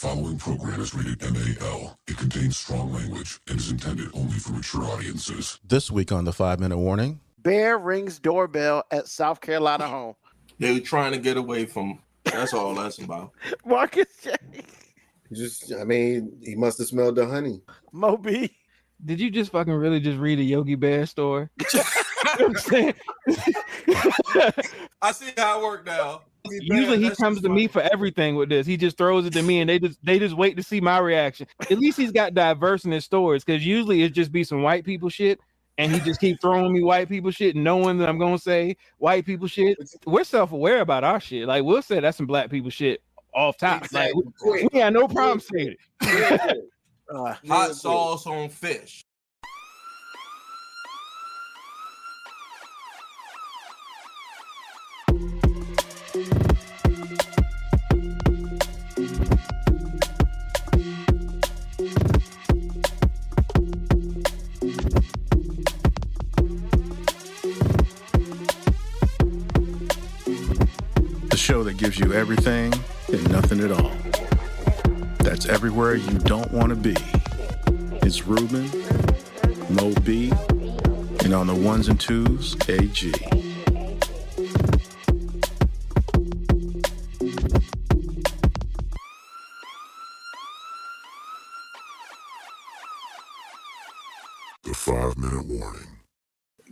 following program is rated MAL. It contains strong language and is intended only for mature audiences. This week on the 5-Minute Warning. Bear rings doorbell at South Carolina home. They were trying to get away from. That's all that's about. Marcus J. He must have smelled the honey. MoeB. Did you just fucking really just read a Yogi Bear story? You know what I'm saying? I see how it worked now. Usually he comes to me for everything with this. He just throws it to me and they just wait to see my reaction. At least he's got diverse in his stories, because usually it just be some white people shit and he just keep throwing me white people shit knowing that I'm gonna say white people shit. We're self-aware about our shit. Like, we'll say that's some black people shit off top. Exactly. Like, we got no problem saying it. Hot sauce on fish. The show that gives you everything and nothing at all. That's everywhere you don't want to be. It's Ruben, MoeB, and on the ones and twos, AG. The 5-Minute Warning.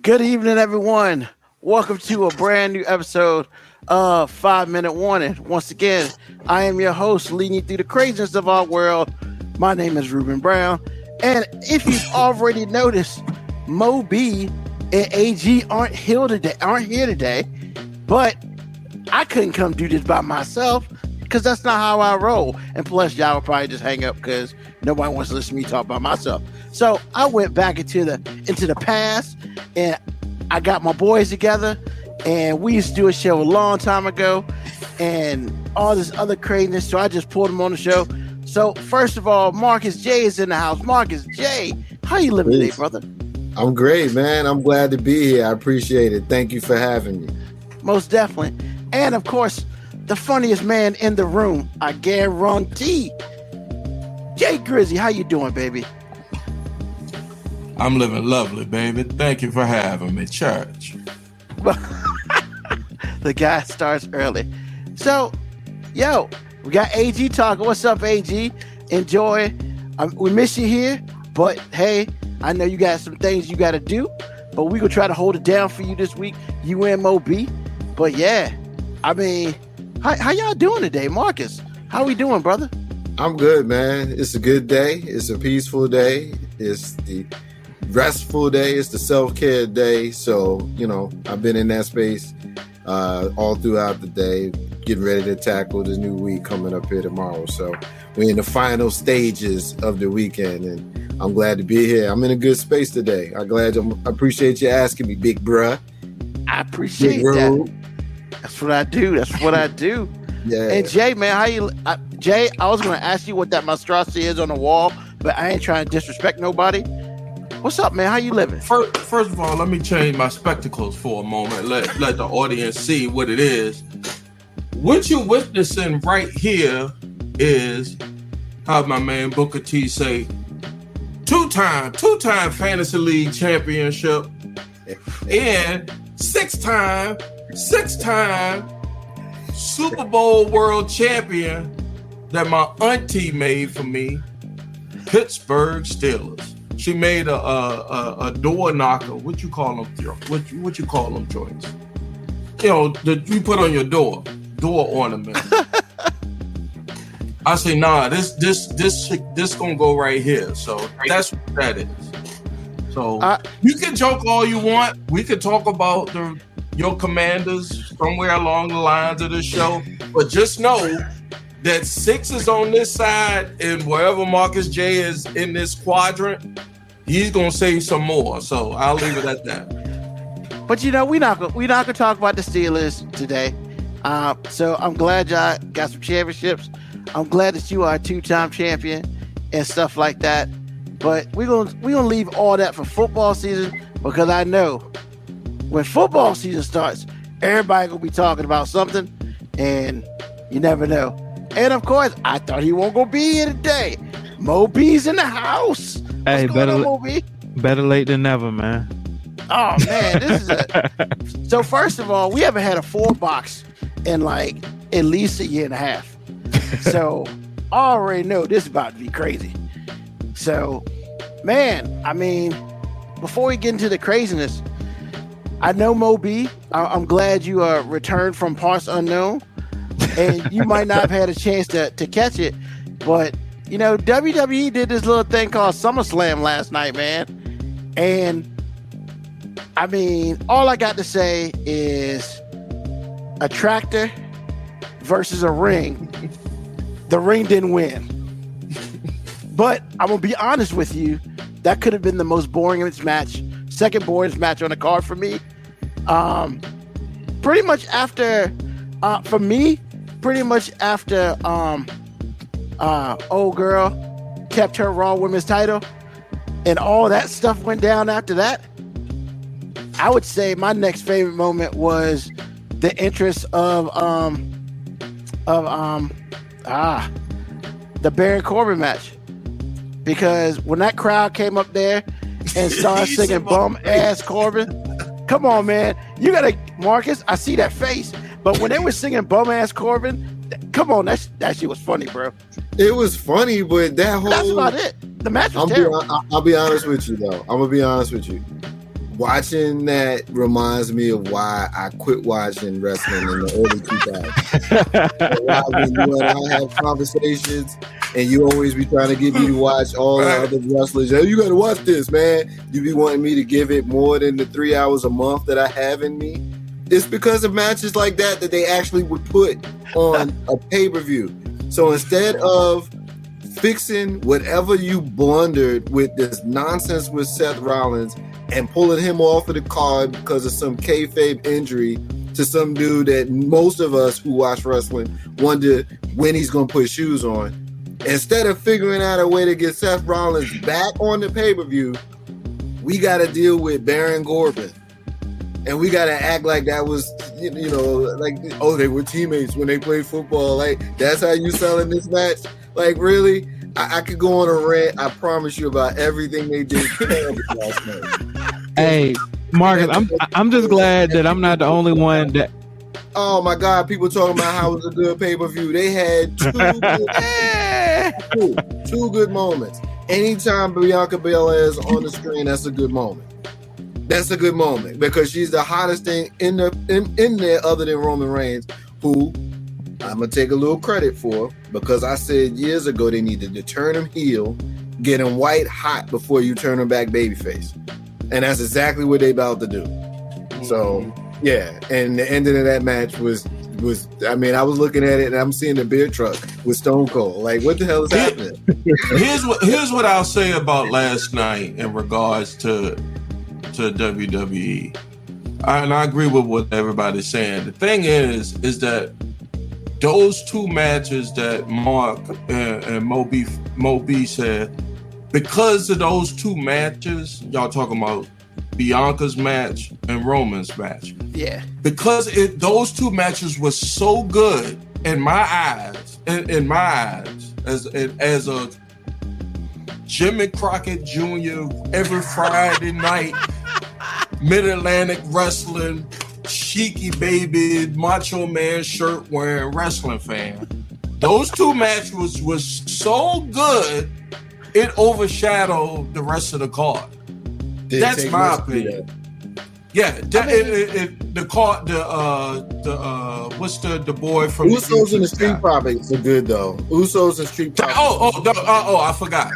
Good evening, everyone. Welcome to a brand new episode of 5-Minute Warning. Once again, I am your host, leading you through the craziness of our world. My name is Ruben Brown. And if you've already noticed, MoeB and AG aren't here today. But I couldn't come do this by myself, because that's not how I roll. And plus, y'all will probably just hang up because nobody wants to listen to me talk by myself. So I went back into the past, and I got my boys together, and we used to do a show a long time ago, and all this other craziness. So I just pulled them on the show. So first of all, Marcus J is in the house. Marcus J, how you living today, brother? I'm great, man. I'm glad to be here. I appreciate it. Thank you for having me. Most definitely. And of course, the funniest man in the room, I guarantee. Jay Grizzy, how you doing, baby? I'm living lovely, baby. Thank you for having me, church. The guy starts early. So, yo, we got AG talking. What's up, AG? Enjoy. We miss you here, but hey, I know you got some things you got to do, but we gonna try to hold it down for you this week. You and MoeB. But yeah, I mean, how y'all doing today, Marcus? How we doing, brother? I'm good, man. It's a good day. It's a peaceful day. It's the restful day. It's the self-care day. So, I've been in that space all throughout the day, getting ready to tackle the new week coming up here tomorrow. So we're in the final stages of the weekend, and I'm glad to be here. I'm in a good space today. I appreciate you asking me, big bruh. I appreciate that. That's what I do. Yeah. And Jay, man, Jay, I was going to ask you what that monstrosity is on the wall, but I ain't trying to disrespect nobody. What's up, man? How you living? First of all, let me change my spectacles for a moment. Let the audience see what it is. What you're witnessing right here is, how my man Booker T say, two-time Fantasy League championship and six-time Super Bowl world champion that my auntie made for me, Pittsburgh Steelers. She made a door knocker. What you call them? What you call them joints? You put on your door ornament. I say, nah, this gonna go right here. So that's what that is. So you can joke all you want. We could talk about your Commanders somewhere along the lines of the show, but just know that 6 is on this side, and wherever Marcus J is in this quadrant, he's gonna say some more. So I'll leave it at that. But we're not gonna talk about the Steelers today. So I'm glad y'all got some championships. I'm glad that you are a 2-time champion and stuff like that. But we're gonna leave all that for football season, because I know when football season starts, everybody gonna be talking about something, and you never know. And of course, I thought he won't go be here today. MoeB's in the house. Hey, What's going on, MoeB? Better late than never, man. Oh man, this is so. First of all, we haven't had a 4-box in like at least a year and a half. So I already know this is about to be crazy. So, man, I mean, before we get into the craziness, I know MoeB. I'm glad you returned from parts unknown, and you might not have had a chance to catch it, but you know, WWE did this little thing called SummerSlam last night, man, and I mean, all I got to say is a tractor versus a ring. The ring didn't win. But I'm going to be honest with you. That could have been the most boringest match, second boringest match on the card for me. Pretty much after, for me, pretty much after old girl kept her Raw Women's title and all that stuff went down after that. I would say my next favorite moment was the entrance of the Baron Corbin match, because when that crowd came up there and started singing "Bum Ass Corbin," come on, man, you gotta, Marcus. I see that face, but when they were singing "Bum Ass Corbin," come on, that shit was funny, bro. It was funny, but that's about it. The match was terrible. I'll be honest with you, though. I'm gonna be honest with you. Watching that reminds me of why I quit watching wrestling in the early 2000s. Why when you and I have conversations and you always be trying to get me to watch all the other wrestlers. Hey, you got to watch this, man. You be wanting me to give it more than the 3 hours a month that I have in me. It's because of matches like that they actually would put on a pay-per-view. So instead of fixing whatever you blundered with this nonsense with Seth Rollins and pulling him off of the card because of some kayfabe injury to some dude that most of us who watch wrestling wonder when he's going to put shoes on. Instead of figuring out a way to get Seth Rollins back on the pay-per-view, we got to deal with Baron Corbin. And we got to act like that was, you know, like, oh, they were teammates when they played football. Like, that's how you selling this match? Like, really? I could go on a rant, I promise you, about everything they did last night. Hey, Marcus, I'm just glad that I'm not the only one that. Oh my God, people talking about how it was a good pay-per-view. They had two good moments. Anytime Bianca Belair is on the screen, that's a good moment. That's a good moment because she's the hottest thing in there other than Roman Reigns, who I'm going to take a little credit for, because I said years ago they needed to turn him heel, get him white hot before you turn him back babyface. And that's exactly what they about to do. So, yeah. And the ending of that match was I mean, I was looking at it and I'm seeing the beer truck with Stone Cold. Like, what the hell is happening? Here's what I'll say about last night in regards to WWE. And I agree with what everybody's saying. The thing is that those two matches that Mark and MoeB said, because of those two matches, y'all talking about Bianca's match and Roman's match. Yeah. Because those two matches were so good in my eyes, as a Jimmy Crockett Jr. every Friday night, Mid-Atlantic wrestling, cheeky baby, Macho Man shirt wearing wrestling fan. Those two matches was so good, it overshadowed the rest of the card. That's my opinion. Yeah, the what's the boy from Usos and the Street Profits are good though. Usos and Street Profits. I forgot.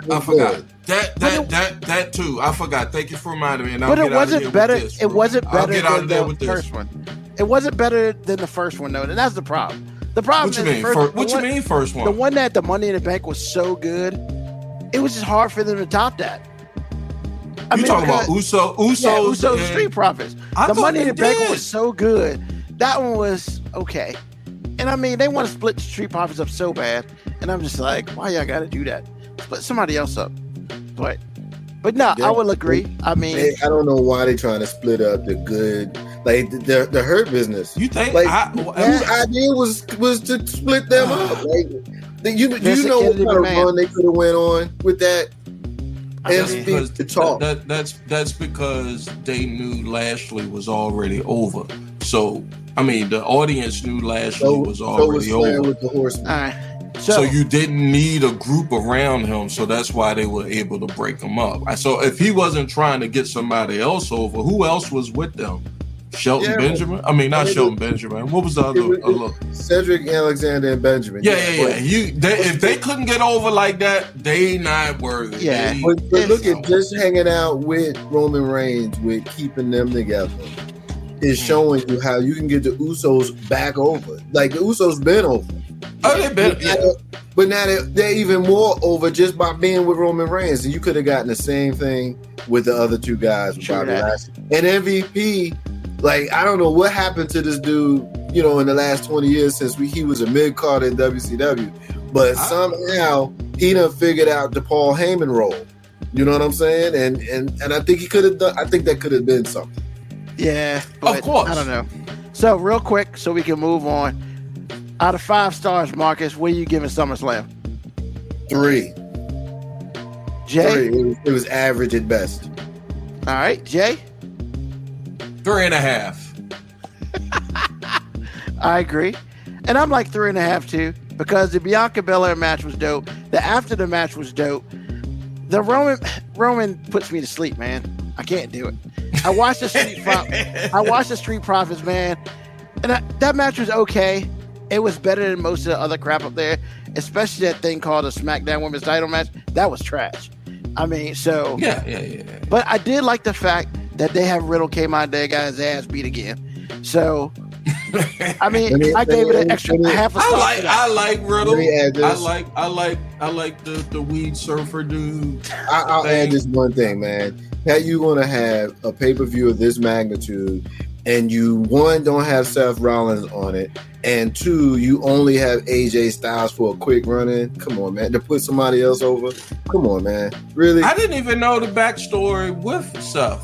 That too. I forgot. Thank you for reminding me. And but it wasn't better. It wasn't better than the first one. It wasn't better than the first one though, and that's the problem. The problem is the first. What you mean first one? The one that the Money in the Bank was so good, it was just hard for them to top that. You talking about Usos and Street Profits. The Money in the Bank was so good. That one was okay. And I mean, they want to split the Street Profits up so bad. And I'm just like, why y'all got to do that? Split somebody else up. But no, I will agree. I mean, I don't know why they're trying to split up the good. Like the Hurt Business. You think? Like whose idea was to split them up? Like, do you know what kind of run they could have went on with that? That's because they knew Lashley was already over. So I mean, the audience knew Lashley was already over. With the Horseman. All right. So you didn't need a group around him, so that's why they were able to break him up. So if he wasn't trying to get somebody else over, who else was with them? Shelton Benjamin? I mean, not Shelton Benjamin. What was the other? Cedric Alexander and Benjamin. Yeah. If they couldn't get over like that, they not worthy. Yeah. But look at just hanging out with Roman Reigns, with keeping them together, is showing you how you can get the Usos back over. Like the Usos been over. Oh, they've been. But now they're even more over just by being with Roman Reigns. And you could have gotten the same thing with the other two guys, Bobby Lashley and MVP. Like, I don't know what happened to this dude, in the last 20 years since he was a mid-card in WCW. But somehow he done figured out the Paul Heyman role. You know what I'm saying? And I think he could have done. I think that could have been something. Yeah, but of course. I don't know. So real quick, so we can move on. Out of 5 stars, Marcus, what are you giving SummerSlam? 3. Jay? 3. It was average at best. All right, Jay? 3.5. I agree. And I'm like 3.5 too, because the Bianca Belair match was dope. The after the match was dope. The Roman puts me to sleep, man. I can't do it. I watched the Street Profits, man. And that match was okay. It was better than most of the other crap up there, especially that thing called a SmackDown Women's Title match. That was trash. I mean, so yeah. But I did like the fact that they have Riddle came out there, got his ass beat again. So I mean, I gave it an extra half a star. I like Riddle. I like the weed surfer dude. I'll add this one thing, man. How you gonna have a pay-per-view of this magnitude and you, 1, don't have Seth Rollins on it, and 2, you only have AJ Styles for a quick run-in? Come on, man. To put somebody else over? Come on, man. Really? I didn't even know the backstory with Seth.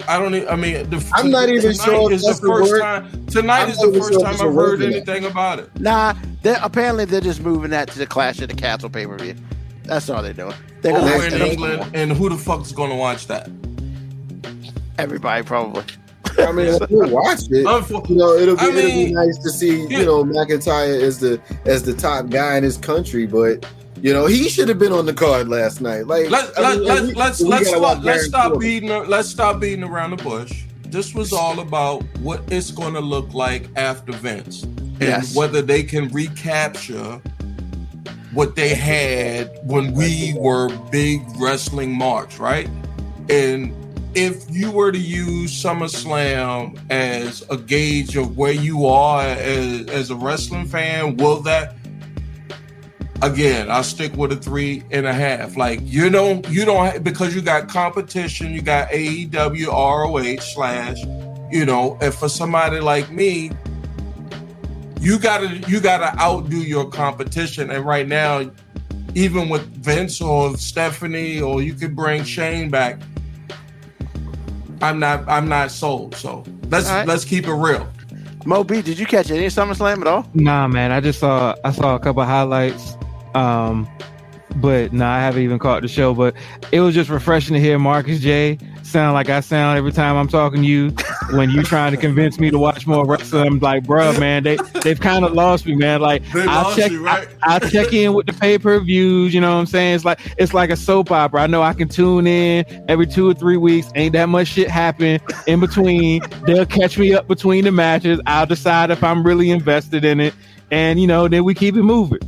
I'm not even sure is the first time. Tonight is the first time I've heard anything about it. Nah, apparently they're just moving that to the Clash of the Castle pay-per-view. That's all they're doing. They're over in England, and who the fuck is going to watch that? Everybody, probably. I mean, we'll watch it. It'll be nice to see, McIntyre as the top guy in his country, but he should have been on the card last night. Like, let's stop beating around the bush. This was all about what it's going to look like after Vince, and whether they can recapture what they had when we were big wrestling marks, right? And if you were to use SummerSlam as a gauge of where you are as a wrestling fan, will that? Again, I'll stick with a 3.5. Like, you don't because you got competition, you got AEW, ROH / and for somebody like me, you gotta outdo your competition. And right now, even with Vince or Stephanie, or you could bring Shane back, I'm not sold. So let's keep it real. MoeB, did you catch any SummerSlam at all? Nah, man. I saw a couple of highlights. But no, I haven't even caught the show. But it was just refreshing to hear Marcus J sound like I sound every time I'm talking to you when you trying to convince me to watch more wrestling. I'm like, bro, man, they've kind of lost me, man. Like, I'll check in with the pay-per-views, you know what I'm saying? It's like a soap opera. I know I can tune in every 2 or 3 weeks. Ain't that much shit happen in between. They'll catch me up between the matches. I'll decide if I'm really invested in it, and then we keep it moving.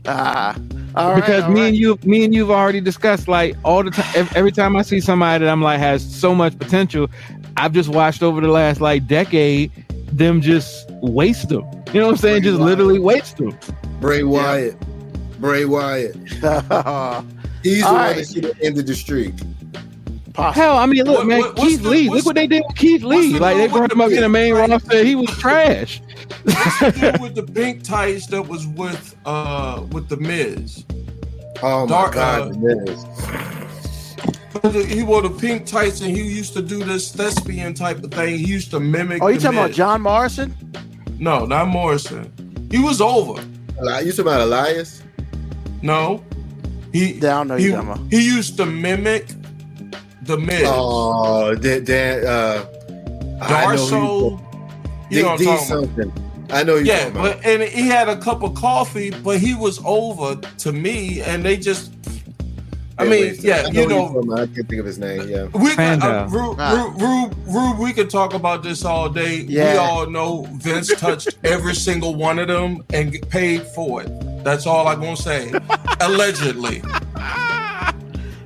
Because me and you've already discussed, like, all the time. Every time I see somebody that I'm like has so much potential, I've just watched over the last decade them just waste them. You know what I'm saying? Just literally waste them. Bray Wyatt. He's the one that should have ended the streak. Hell, I mean, look, man, Keith Lee. Look what they did with Keith Lee. Like, they brought him up in the main roster. He was trash. What's the dude with the pink tights that was with the Miz? Oh my God, the Miz. He wore the pink tights, and he used to do this thespian type of thing. He used to mimic. Oh, you talking about John Morrison? No, not Morrison. He was over. You talking about Elias? No, he used to mimic the Miz. Oh, Darso. You know what I'm talking about. I know you. Yeah, but and he had a cup of coffee, but he was over to me, and they just. I mean, I can't think of his name. Yeah, we Rube, we could talk about this all day. Yeah. We all know Vince touched every single one of them and get paid for it. That's all I'm gonna say. Allegedly.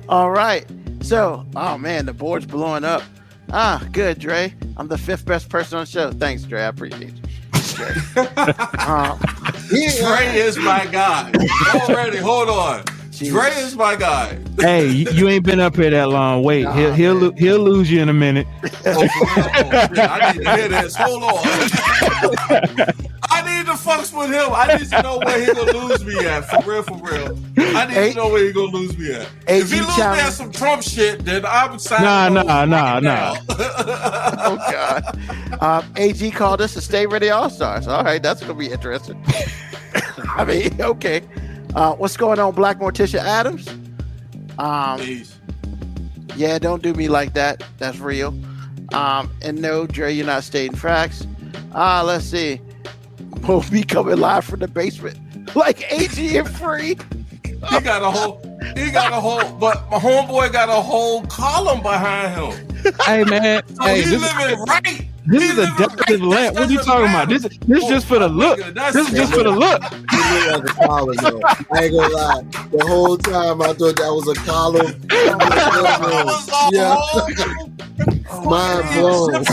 All right. So, oh man, the board's blowing up. Good, Dre. I'm the 5th best person on the show. Thanks, Dre. I appreciate you. Dre is my guy. Already, hold on. Jeez. Dre is my guy. Hey, you ain't been up here that long. Wait, he'll lose you in a minute. I need to hear this. Hold on. I need to fucks with him. I need to know where he gonna lose me at. For real. I need to know where he gonna lose me at. If he lose me at some Trump shit, then I'm signing. Nah. Oh God. AG called us the Stay Ready All-Stars. All right, that's gonna be interesting. I mean, okay. What's going on, Black Morticia Adams? Please. Yeah, don't do me like that. That's real. And no, Dre, you're not stating facts. Let's see. MoeB coming live from the basement like AG and Free. He got a whole, but my homeboy got a whole column behind him. Hey man, so he's living right. This is a decorative lamp. What are you talking about? This just for the look. This is just for the look. I ain't gonna lie. The whole time I thought that was a column. Mind blown. I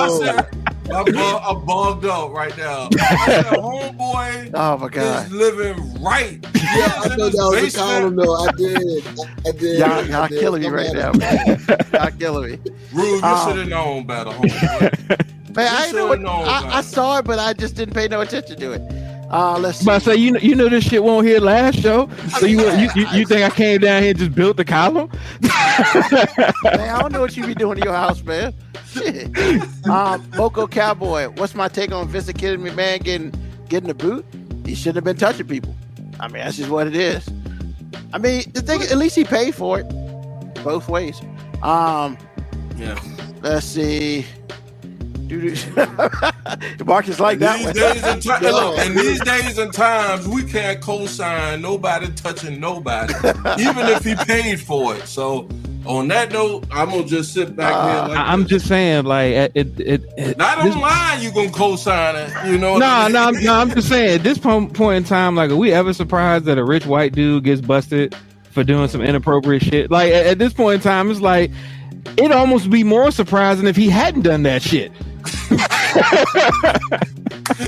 said, I'm bugged up right now. I said, homeboy oh my God. is living right. Yeah, I thought that was a column though. I did. Y'all killing me right now, man. Y'all killing me. Rude, you should have known better, homeboy. Man, I saw it, but I just didn't pay no attention to it. Let's see. But I say, you know this shit won't hear last show. So you think I came down here and just built the column? Man, I don't know what you be doing in your house, man. Shit. Moco Cowboy, what's my take on Vince the Kid McMahon getting the boot? He shouldn't have been touching people. I mean, that's just what it is. I mean, the thing, at least he paid for it both ways. Yeah. Let's see. Marcus like that one. In these days and times, we can't co-sign nobody touching nobody, even if he paid for it. So, on that note, I'm gonna just sit back here. I'm just saying, like, not online, you gonna co-sign it. You know? No. I'm just saying, at this point in time, like, are we ever surprised that a rich white dude gets busted for doing some inappropriate shit? Like, at this point in time, it's like it'd almost be more surprising if he hadn't done that shit.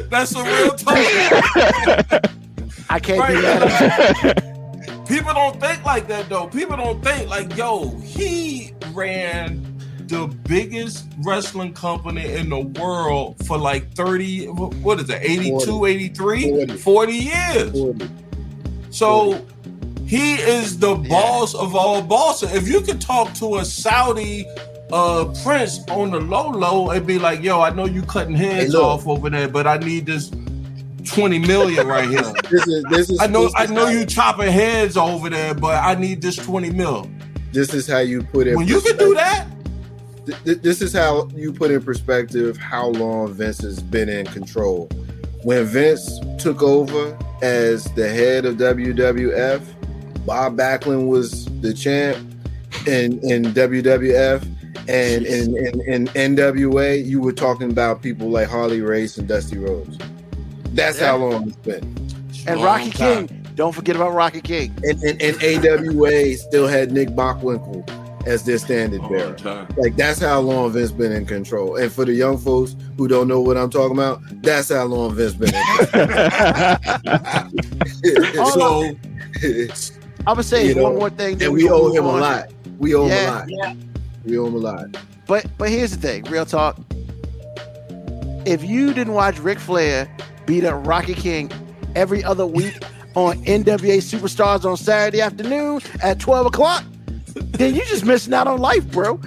That's a real talk. I can't do that. People don't think like that though. People don't think like, yo, he ran the biggest wrestling company in the world for like 30, what is it, 82, 40. 83, 40 years. 40. So he is the boss of all bosses. If you could talk to a Saudi Prince on the low and be like, yo, I know you cutting heads off over there, but I need this 20 million right here. I know you chopping heads over there, but I need this 20 mil. This is how you put it. When you can do that, this is how you put in perspective how long Vince has been in control. When Vince took over as the head of WWF, Bob Backlund was the champ in WWF. And in NWA, you were talking about people like Harley Race and Dusty Rhodes. That's how long it's been. And Rocky King. Don't forget about Rocky King. And AWA still had Nick Bockwinkel as their standard bearer. Like, that's how long Vince been in control. And for the young folks who don't know what I'm talking about, that's how long Vince been in control. So, I'm going to say one more thing. And we owe him a lot. We owe him a lot. Yeah. We owe him a lot. But here's the thing, real talk. If you didn't watch Ric Flair beat up Rocky King every other week, on NWA Superstars on Saturday afternoon at 12 o'clock, then you just missing out on life, bro.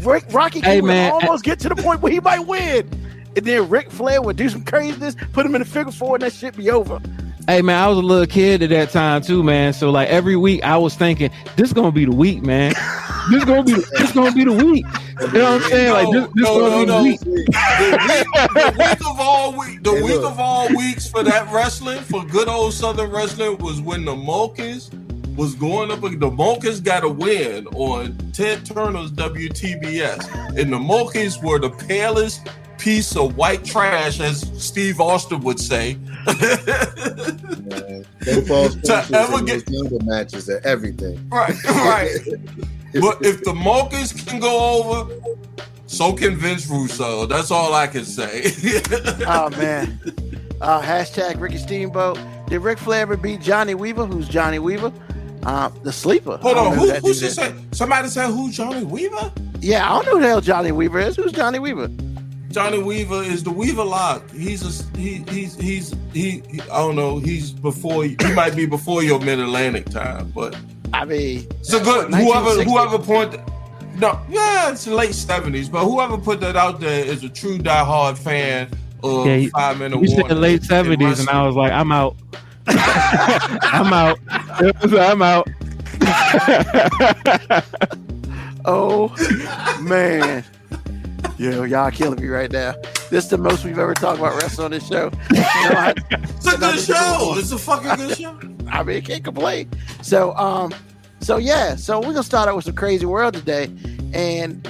Rocky King would almost get to the point where he might win. And then Ric Flair would do some craziness, put him in the figure four, and that shit be over. Hey, man, I was a little kid at that time, too, man. So, like, every week I was thinking, this is going to be the week, man. This is going to be the week. You know what I'm saying? Like, this going to be the week. The week of all weeks for that wrestling, for good old Southern wrestling, was when the Mochas was going up. The Mochas got a win on Ted Turner's WTBS. And the Mochas were the palest piece of white trash, as Steve Austin would say. To ever get the matches and everything. Right. But if the Mochas can go over, so can Vince Russo. That's all I can say. Oh, man. Hashtag Ricky Steamboat. Did Ric Flair ever beat Johnny Weaver? Who's Johnny Weaver? The Sleeper. Hold on. Who should say? Somebody said who's Johnny Weaver? Yeah, I don't know who the hell Johnny Weaver is. Who's Johnny Weaver? Johnny Weaver is the Weaver Lock. He I don't know. He might be before your Mid-Atlantic time, but I mean, so good. Whoever pointed. No, yeah, it's the late 70s, but whoever put that out there is a true diehard fan of 5 Minute Warning. You said the late 70s, and I was like, I'm out. I'm out. I'm out. Oh man. Yo, y'all killing me right now. This is the most we've ever talked about wrestling on this show. It's a good show. It's a fucking good show. I mean, can't complain. So we're gonna start out with some crazy world today, and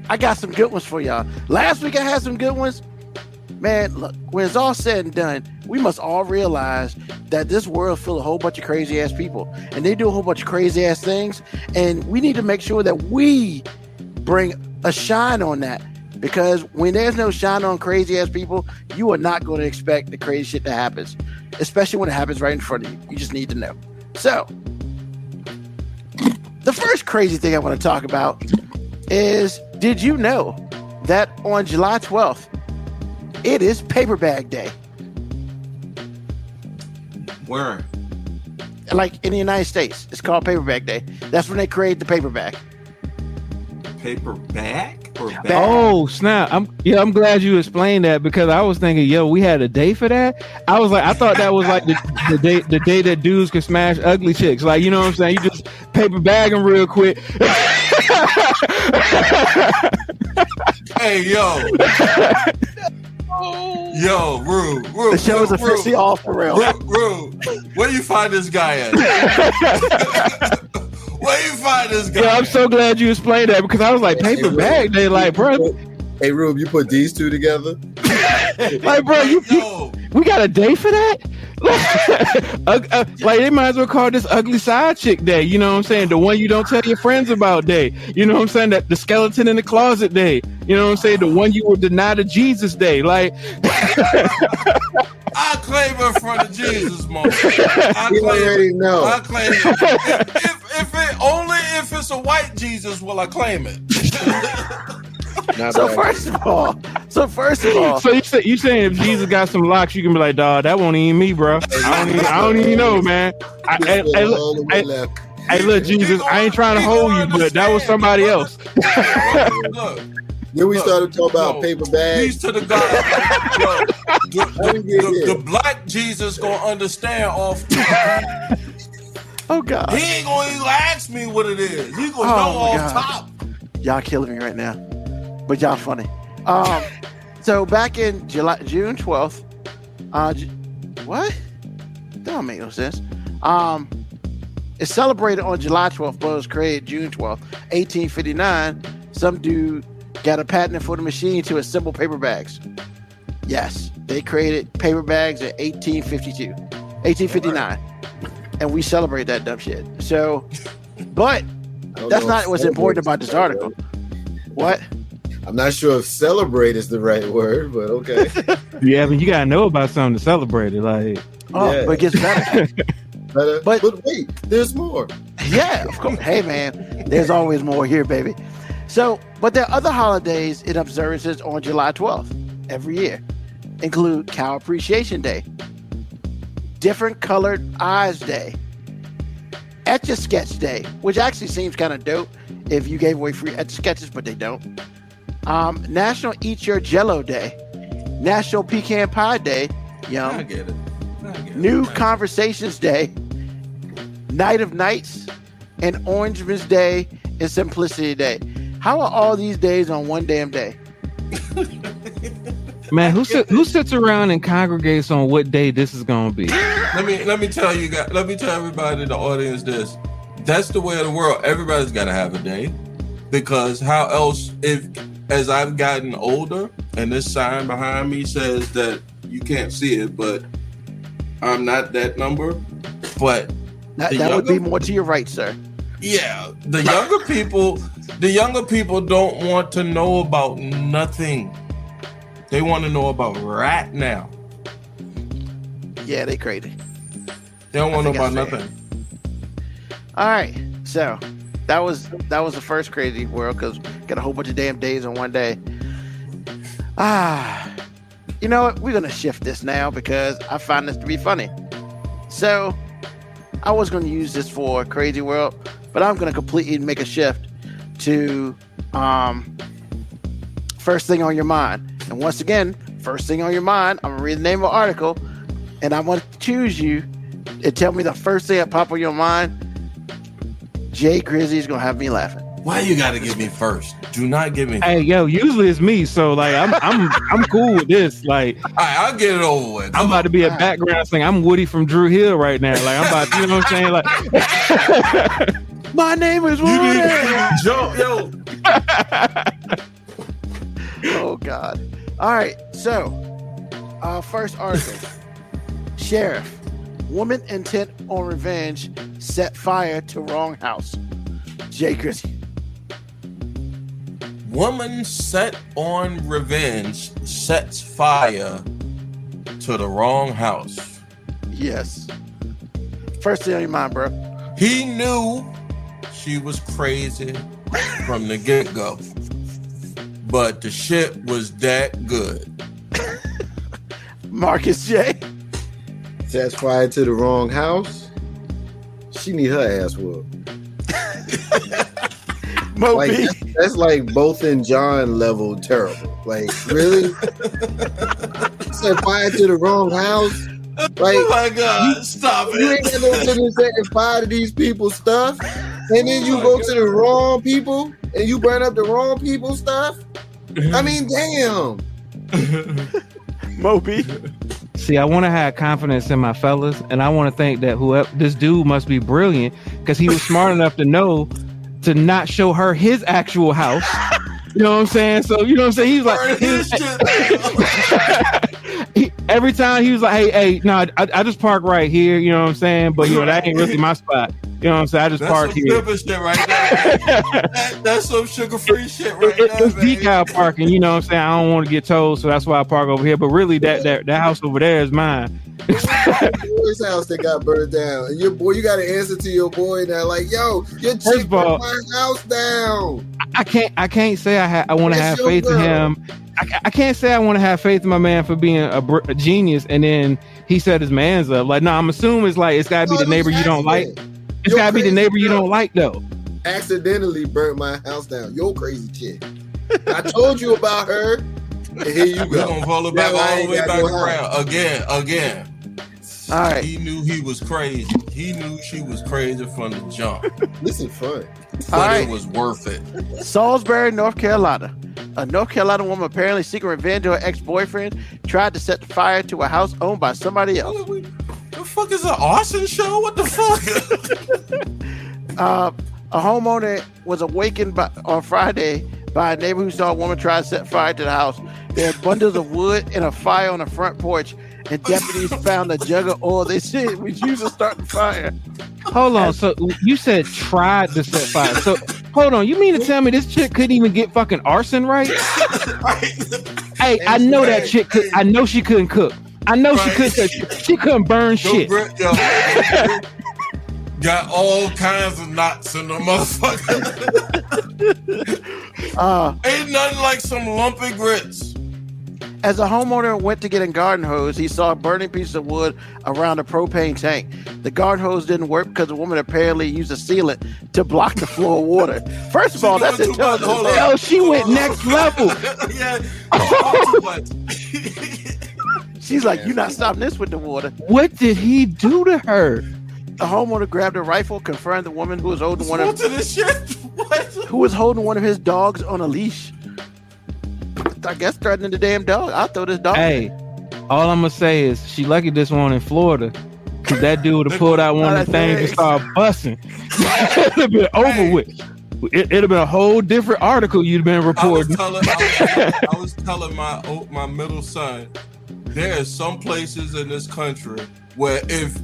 I got some good ones for y'all. Last week I had some good ones. Man, look, when it's all said and done, we must all realize that this world full of a whole bunch of crazy ass people, and they do a whole bunch of crazy ass things, and we need to make sure that we bring a shine on that, because when there's no shine on crazy ass people, you are not going to expect the crazy shit that happens, especially when it happens right in front of you. You just need to know. So the first crazy thing I want to talk about is, did you know that on July 12th it is Paper Bag Day? Where? Like in the United States, it's called Paper Bag Day. That's when they create the paper bag. Paper bag or bag? Oh snap! I'm glad you explained that, because I was thinking, we had a day for that. I thought that was like the day that dudes could smash ugly chicks. Like, you know what I'm saying? You just paper bag them real quick. Hey yo, Rue. The show is officially off for real. Rue, where you find this guy at? Where you find this guy? Yeah, I'm so glad you explained that, because I was like, paper bag day, like, bro. Hey, Rube, you put these two together? Like, bro, we got a day for that? Like, they might as well call this ugly side chick day. You know what I'm saying? The one you don't tell your friends about day. You know what I'm saying? That the skeleton in the closet day. You know what I'm saying? The one you will deny to Jesus day. Like, I claim in front of Jesus, Mo. I claim it. If it's a white Jesus, will I claim it? So first of all, so you saying if Jesus got some locks, you can be like, dawg, that won't even me, bro. I don't even know, man. Hey, look, Jesus, I ain't trying to hold you, but that was somebody else. Look. Then we started talking about paper bags. Peace to the God. The black Jesus gonna understand off. Oh God. He ain't gonna even ask me what it is. He gonna know off top. Y'all killing me right now, but y'all funny. So back in June 12th, what? That don't make no sense. It's celebrated on July 12th, but it was created June 12th, 1859. Some dude got a patent for the machine to assemble paper bags. Yes, they created paper bags in 1859. Right. And we celebrate that dumb shit. So, but that's not what's important about this article. What? I'm not sure if celebrate is the right word, but okay. Yeah, but you gotta know about something to celebrate it. Like, but it gets better. But wait, there's more. Yeah, of course. Hey, man, there's always more here, baby. So, but there are other holidays and observances on July 12th every year. Include Cow Appreciation Day, Different Colored Eyes Day, Etch-a-Sketch Day, which actually seems kind of dope if you gave away free Etch-a-Sketches, but they don't. National Eat Your Jello Day, National Pecan Pie Day, yum. I get it. New Conversations Day, Night of Nights, and Orangeman's Day and Simplicity Day. How are all these days on one damn day? Man, who sits around and congregates on what day this is gonna be? Let me tell you guys. Let me tell everybody in the audience this. That's the way of the world. Everybody's got to have a day, because how else? If as I've gotten older, and this sign behind me says that you can't see it, but I'm not that number. But that would be more to your right, sir. Yeah, the younger people don't want to know about nothing. They want to know about right now. Yeah, they crazy. They don't want to know about nothing. All right, so that was the first crazy world, because got a whole bunch of damn days on one day. You know what? We're gonna shift this now because I find this to be funny. So I was gonna use this for crazy world, but I'm gonna completely make a shift to first thing on your mind. And once again, first thing on your mind, I'm gonna read the name of the article, and I want to choose you and tell me the first thing that popped on your mind. Jay Grizzy is gonna have me laughing. Why you gotta give me first? Do not give me. Hey, yo, usually it's me, so like I'm cool with this. Like, all right, I'll get it over with. I'm about to be a background thing. I'm Woody from Drew Hill right now. Like, I'm about to, you know what I'm saying? Like, my name is Woody. Yo. Oh God. All right, so first article. Sheriff, woman intent on revenge set fire to wrong house. Jay Grizzy. Woman set on revenge sets fire to the wrong house. Yes. First thing on your mind, bro. He knew she was crazy from the get-go, but the shit was that good. Marcus J. Sets fire to the wrong house. She need her ass whooped. MoeB. Like, that's like both in John level terrible. Like, really? Set fire to the wrong house? Like, oh my God, stop it. You ain't got no business setting fire to these people's stuff. And then you go to the wrong people and you burn up the wrong people's stuff. I mean, damn. MoeB. see, I want to have confidence in my fellas, and I want to think that whoever this dude must be brilliant because he was smart enough to know to not show her his actual house. You know what I'm saying? So you know what I'm saying? Every time he was like, "Hey, no, I just park right here." You know what I'm saying? But you know that ain't really my spot. You know what I'm saying? I just park here. That's some shit right there. That's some sugar-free shit right there. It's decal parking. You know what I'm saying? I don't want to get towed, so that's why I park over here. But really, that house over there is mine. His house that got burned down, and your boy, you got to answer to your boy now. Like, yo, your chick burned my house down. I can't say I want to have faith in him. I can't say I want to have faith in my man for being a genius, and then he set his man's up. Like, no, I'm assuming it's like it's got to be the neighbor you don't like. It's got to be the neighbor you don't like, though. Accidentally burnt my house down. Yo, crazy chick. I told you about her. And here you go. We're gonna follow back all the way back around again. All right. He knew he was crazy. He knew she was crazy from the jump. This is fun. But it was worth it. Salisbury, North Carolina. A North Carolina woman apparently seeking revenge on her ex-boyfriend tried to set fire to a house owned by somebody else. The fuck is an arson show? What the fuck? A homeowner was awakened on Friday by a neighbor who saw a woman try to set fire to the house. There are bundles of wood and a fire on the front porch, and deputies found a jug of oil. They said it was used to start the fire. Hold on. So you said tried to set fire. So hold on. You mean to tell me this chick couldn't even get fucking arson right? Hey, I know that chick could. I know she couldn't cook. I know she couldn't. She couldn't burn shit. Got all kinds of knots in the motherfucker. Ain't nothing like some lumpy grits. As a homeowner went to get a garden hose, he saw a burning piece of wood around a propane tank. The garden hose didn't work because the woman apparently used a sealant to block the flow of water. First of all, that's intelligent. Yo, she went next level. Yeah. She's like, you're not stopping this with the water. What did he do to her? The homeowner grabbed a rifle, confronted the woman who was holding one of his dogs on a leash. I guess threatening the damn dog. I'll throw this dog. Hey, all I'm gonna say is she lucky this one in Florida, because that dude would have pulled out one of the things and started busting. It'd have been over with. It'd have been a whole different article you'd been reporting. I was telling my middle son, there are some places in this country where if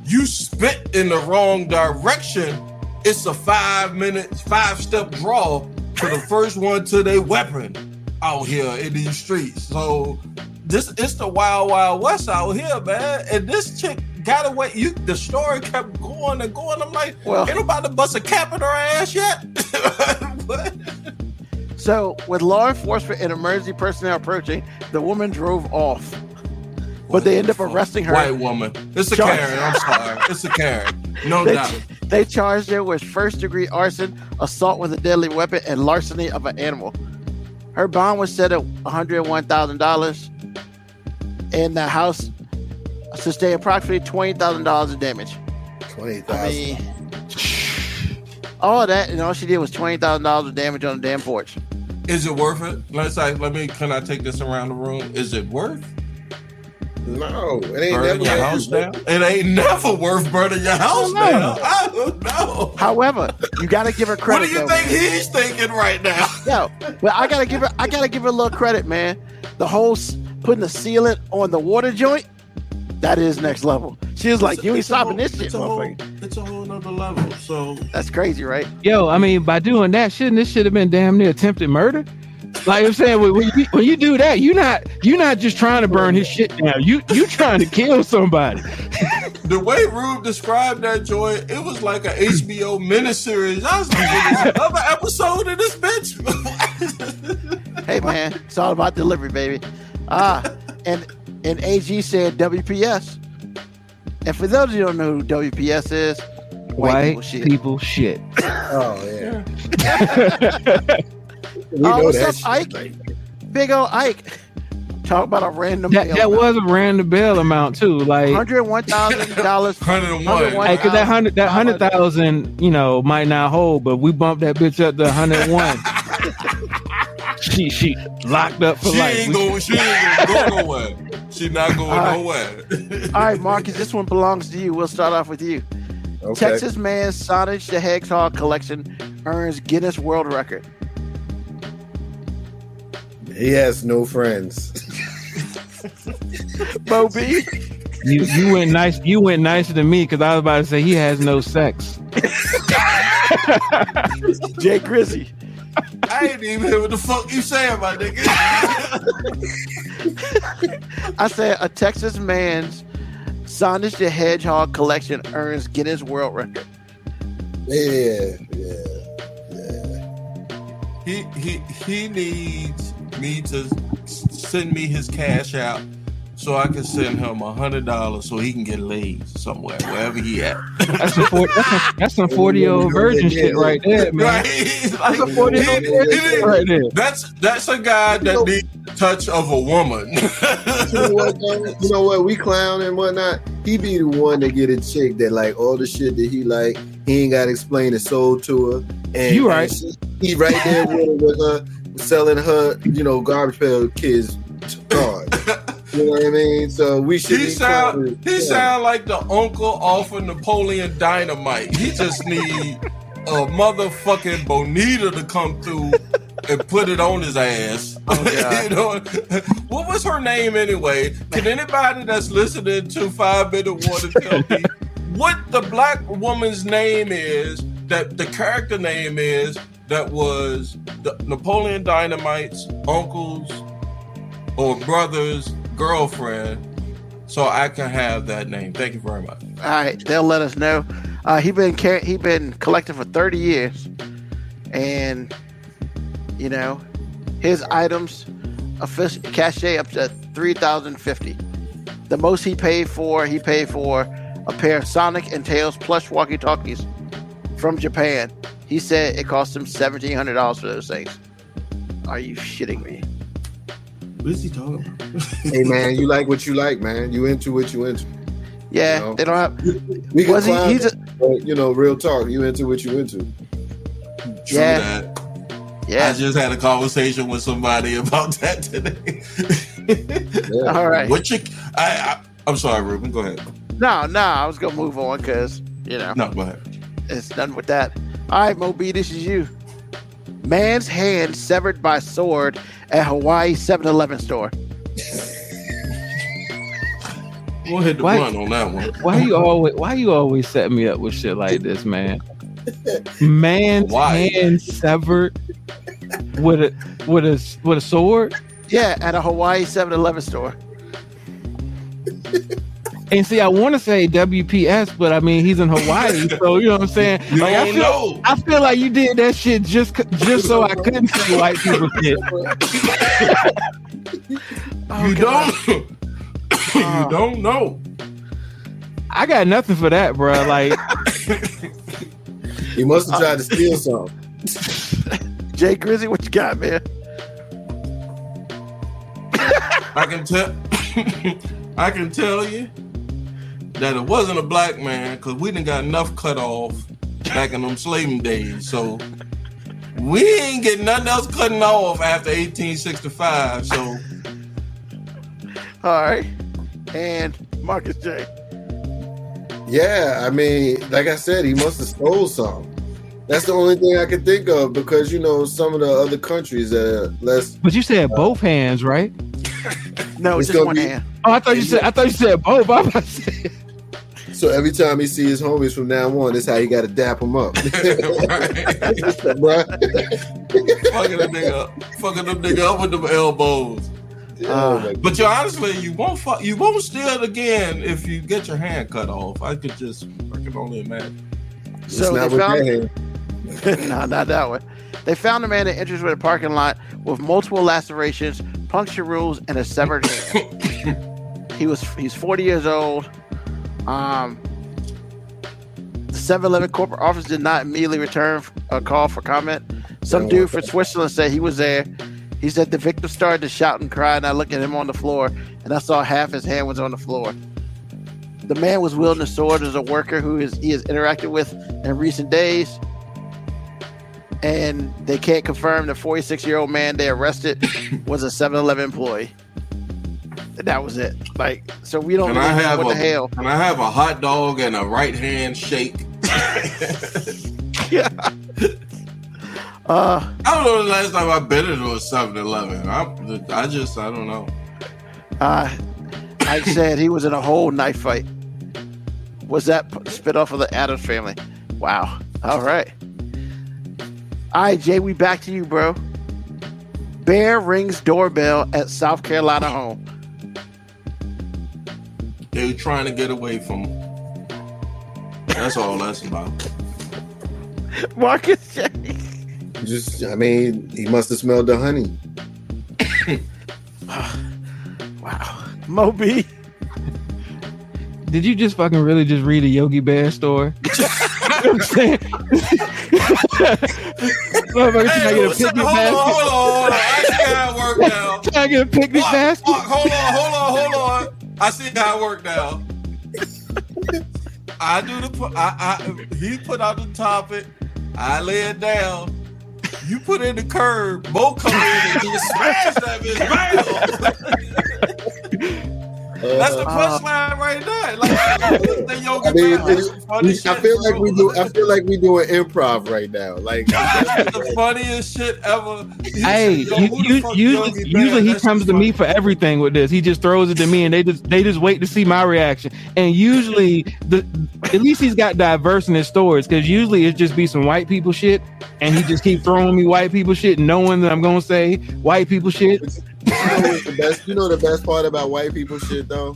you spit in the wrong direction, it's a 5-step draw to the first one to their weapon out here in these streets. So it's the wild, wild west out here, man. And this chick got away. The story kept going and going. I'm like, well, ain't nobody bust a cap in her ass yet. So with law enforcement and emergency personnel approaching, the woman drove off. But they end up arresting her. White woman. It's a Karen. I'm sorry. It's a Karen. No doubt. They charged her with first-degree arson, assault with a deadly weapon, and larceny of an animal. Her bond was set at $101,000, and the house sustained approximately $20,000 in damage. $20,000. All of that, and all she did was $20,000 of damage on the damn porch. Is it worth it? Can I take this around the room? Is it worth? No, it ain't burning never your house down. It ain't never worth burning your house down. I don't know. However, you gotta give her credit. What do you think he's thinking right now? Yo, well, I gotta give her a little credit, man. The whole putting the sealant on the water joint, that is next level. She was like, "You ain't stopping this shit, motherfucker." It's a whole nother level. So that's crazy, right? Yo, I mean, by doing that, shouldn't this have been damn near attempted murder? Like I'm saying, when you do that, you're not just trying to burn his shit down. You trying to kill somebody. The way Rube described that joint, it was like an HBO miniseries. I was like, there's another episode of this bitch. Hey man, it's all about delivery, baby. And AG said WPS. And for those of you who don't know who WPS is, white people shit. Oh yeah. What's up, Ike? Big old Ike. Talk about a random bail that was a random bail amount too, like $101,000. 101. Hey, because that 100,000, might not hold, but we bumped that bitch up to 101. she locked up for life. She ain't gonna go nowhere. She not going nowhere. All right, Marcus, this one belongs to you. We'll start off with you. Okay. Texas man Sonic the Hedgehog collection earns Guinness World Record. He has no friends. MoeB, you went nicer than me because I was about to say he has no sex. Jay Grizzy. I ain't even hear what the fuck you saying, my nigga. I said a Texas man's Sonic the Hedgehog collection earns Guinness World Record. Yeah. He needs me to send me his cash out so I can send him $100 so he can get laid somewhere, wherever he at. That's some 40-year-old virgin shit right there, man. Right? That's a 40-year-old virgin shit right there. That's a guy that needs the touch of a woman. You know what? We clown and whatnot. He be the one that get a chick that like all the shit that he like. He ain't got to explain it sold to her. And you right. He right there with her, selling her, garbage pail kids cards. You know what I mean? So we should. He sound like the uncle off of Napoleon Dynamite. He just need a motherfucking Bonita to come through and put it on his ass. Oh, what was her name anyway? Can anybody that's listening to 5 Minute Water tell me what the black woman's name is? That the character name is that was the Napoleon Dynamite's uncle's or brother's girlfriend, so I can have that name. Thank you very much. All right, they'll let us know. He been collecting for 30 years, and his items official cachet up to $3,050. The most he paid for a pair of Sonic and Tails plush walkie-talkies from Japan. He said it cost him $1,700 for those things. Are you shitting me? What is he talking about? Hey man, you like what you like, man. You into what you into. Yeah, you know? they don't have. We can clown he's but, real talk. You into what you into. True that. Yeah. I just had a conversation with somebody about that today. Yeah. All right. I'm sorry, Ruben. Go ahead. No, I was gonna move on because No, go ahead. It's done with that. All right, MoeB, this is you. Man's hand severed by sword at Hawaii 7-Eleven store. We'll hit the run on that one. Why you always setting me up with shit like this, man? Man's hand severed with a sword? Yeah, at a Hawaii 7-Eleven store. And see, I want to say WPS, but I mean, he's in Hawaii, so you know what I'm saying? I feel like you did that shit just so I couldn't say white people shit. You don't know. I got nothing for that, bro. Like, he must have tried to steal something. Jay Grizzy, what you got, man? I can tell you that it wasn't a black man because we done got enough cut off back in them slaving days. So we ain't getting nothing else cutting off after 1865. So all right. And Marcus J. Yeah, I mean, like I said, he must have stole something. That's the only thing I can think of because some of the other countries that are less. But you said both hands, right? No, it's just one hand. Oh, I thought you said both. I was about to say. So every time he see his homies from now on, that's how he got to dap them up. Fucking them nigga up with them elbows. But honestly, you won't steal it again if you get your hand cut off. I can only imagine. So they found no, not that one. They found a man that enters with a parking lot with multiple lacerations, puncture wounds, and a severed hand. He's 40 years old. The 7-Eleven corporate office did not immediately return a call for comment. Some dude from Switzerland said he was there. He said the victim started to shout and cry, and I looked at him on the floor, and I saw half his hand was on the floor. The man was wielding a sword as a worker he has interacted with in recent days, and they can't confirm the 46-year-old man they arrested was a 7-Eleven employee. And that was it. So we don't know what the hell. Can I have a hot dog and a right hand shake? Yeah. I don't know the last time I've been into a 7-Eleven. I don't know. I said he was in a whole knife fight. Was that spit off of the Addams Family? Wow. All right. All right, Jay, we back to you, bro. Bear rings doorbell at South Carolina home. They were trying to get away from him. That's all that's about. Marcus J. He must have smelled the honey. Wow. MoeB. Did you just fucking really just read a Yogi Bear story? You know what I'm saying? Hold on. I see how it worked now. Can I get a picnic basket? Hold on. I see how it worked now. He put out the topic. I lay it down. You put in the curve. Mo come in and just smash that bitch. That's the punchline right there. I feel like we doing improv right now. That's the funniest shit ever. Hey, usually he comes to me for everything with this. He just throws it to me, and they just wait to see my reaction. And usually, at least he's got diverse in his stories, because usually it just be some white people shit, and he just keep throwing me white people shit, knowing that I'm gonna say white people shit. You know the best part about white people shit though?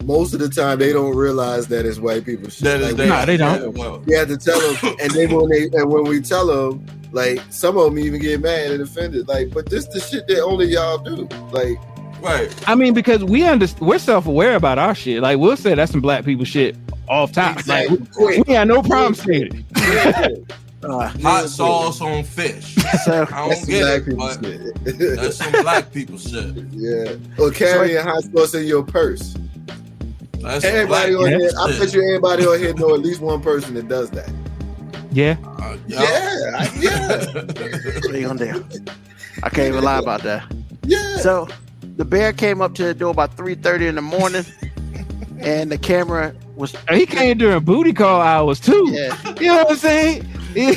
Most of the time they don't realize that it's white people shit. They don't. You have to tell them, and then when we tell them, some of them even get mad and offended. But this the shit that only y'all do. Right. I mean, because we're self-aware about our shit. Like we'll say that's some black people shit off top. Exactly. Like we had no problem saying it. Hot sauce on fish. So I don't get it, but that's some black people shit. Yeah. Or carrying hot sauce in your purse. That's Everybody on here, I bet you everybody on here know at least one person that does that. Yeah. Yeah. what are you gonna do? I can't even lie about that. Yeah. So the bear came up to the door about 3:30 in the morning, and the camera was. He came during booty call hours too. Yeah. You know what I'm saying? He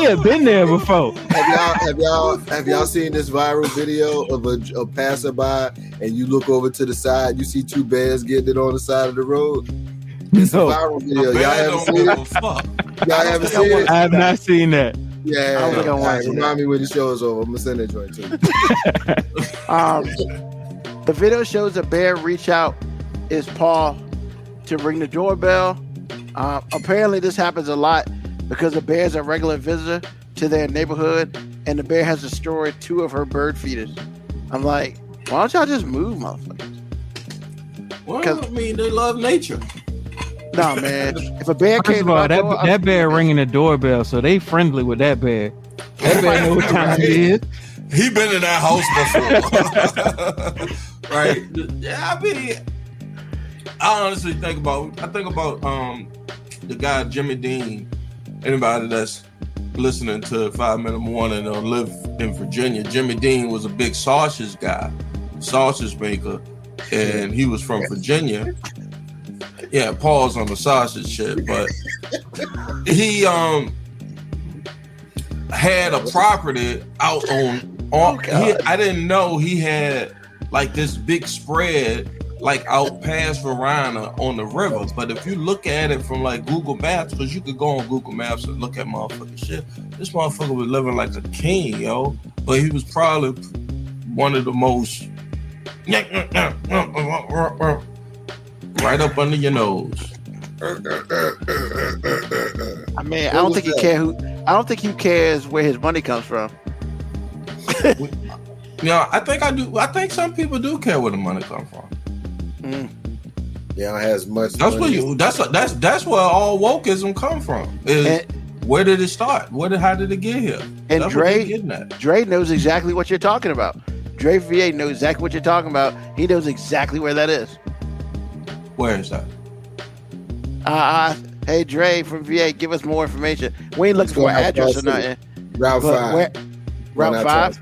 had been there before. Have y'all seen this viral video of a passerby and you look over to the side, you see two bears getting it on the side of the road? It's a viral video. Y'all haven't seen it? Y'all haven't seen it? I have not seen that. Yeah. I don't think I want to. Remind me when the show is over. I'm gonna send that joint to you. The video shows a bear reach out his paw to ring the doorbell. Apparently, this happens a lot because the bear's a regular visitor to their neighborhood, and the bear has destroyed 2 of her bird feeders. I'm like, why don't y'all just move, motherfuckers? Well, I mean, they love nature. No, man. If a bear First came of all, to my door, that bear ringing the doorbell, so they friendly with that bear. That bear know what time it is. He been in that house before. Right? Yeah, I mean, I honestly think about the guy Jimmy Dean. Anybody that's listening to 5 Minute Morning or live in Virginia, Jimmy Dean was a big sausage guy, sausage maker, and he was from Virginia. Yeah, pause on the sausage shit, but he had a property out on I didn't know he had like this big spread like out past Verona on the river. But if you look at it from like Google Maps, because you could go on Google Maps and look at motherfucking shit, this motherfucker was living like a king, yo. But he was probably one of the most right up under your nose. I mean, I don't think he cares where his money comes from. I think I do. I think some people do care where the money comes from. Yeah, it has much. That's money. That's where all wokeism come from. Where did it start? How did it get here? And that's Dre knows exactly what you're talking about. Dre VA knows exactly what you're talking about. He knows exactly where that is. Where is that? Hey Dre from VA, give us more information. We ain't looking for an address or nothing. Route 5. Route 5?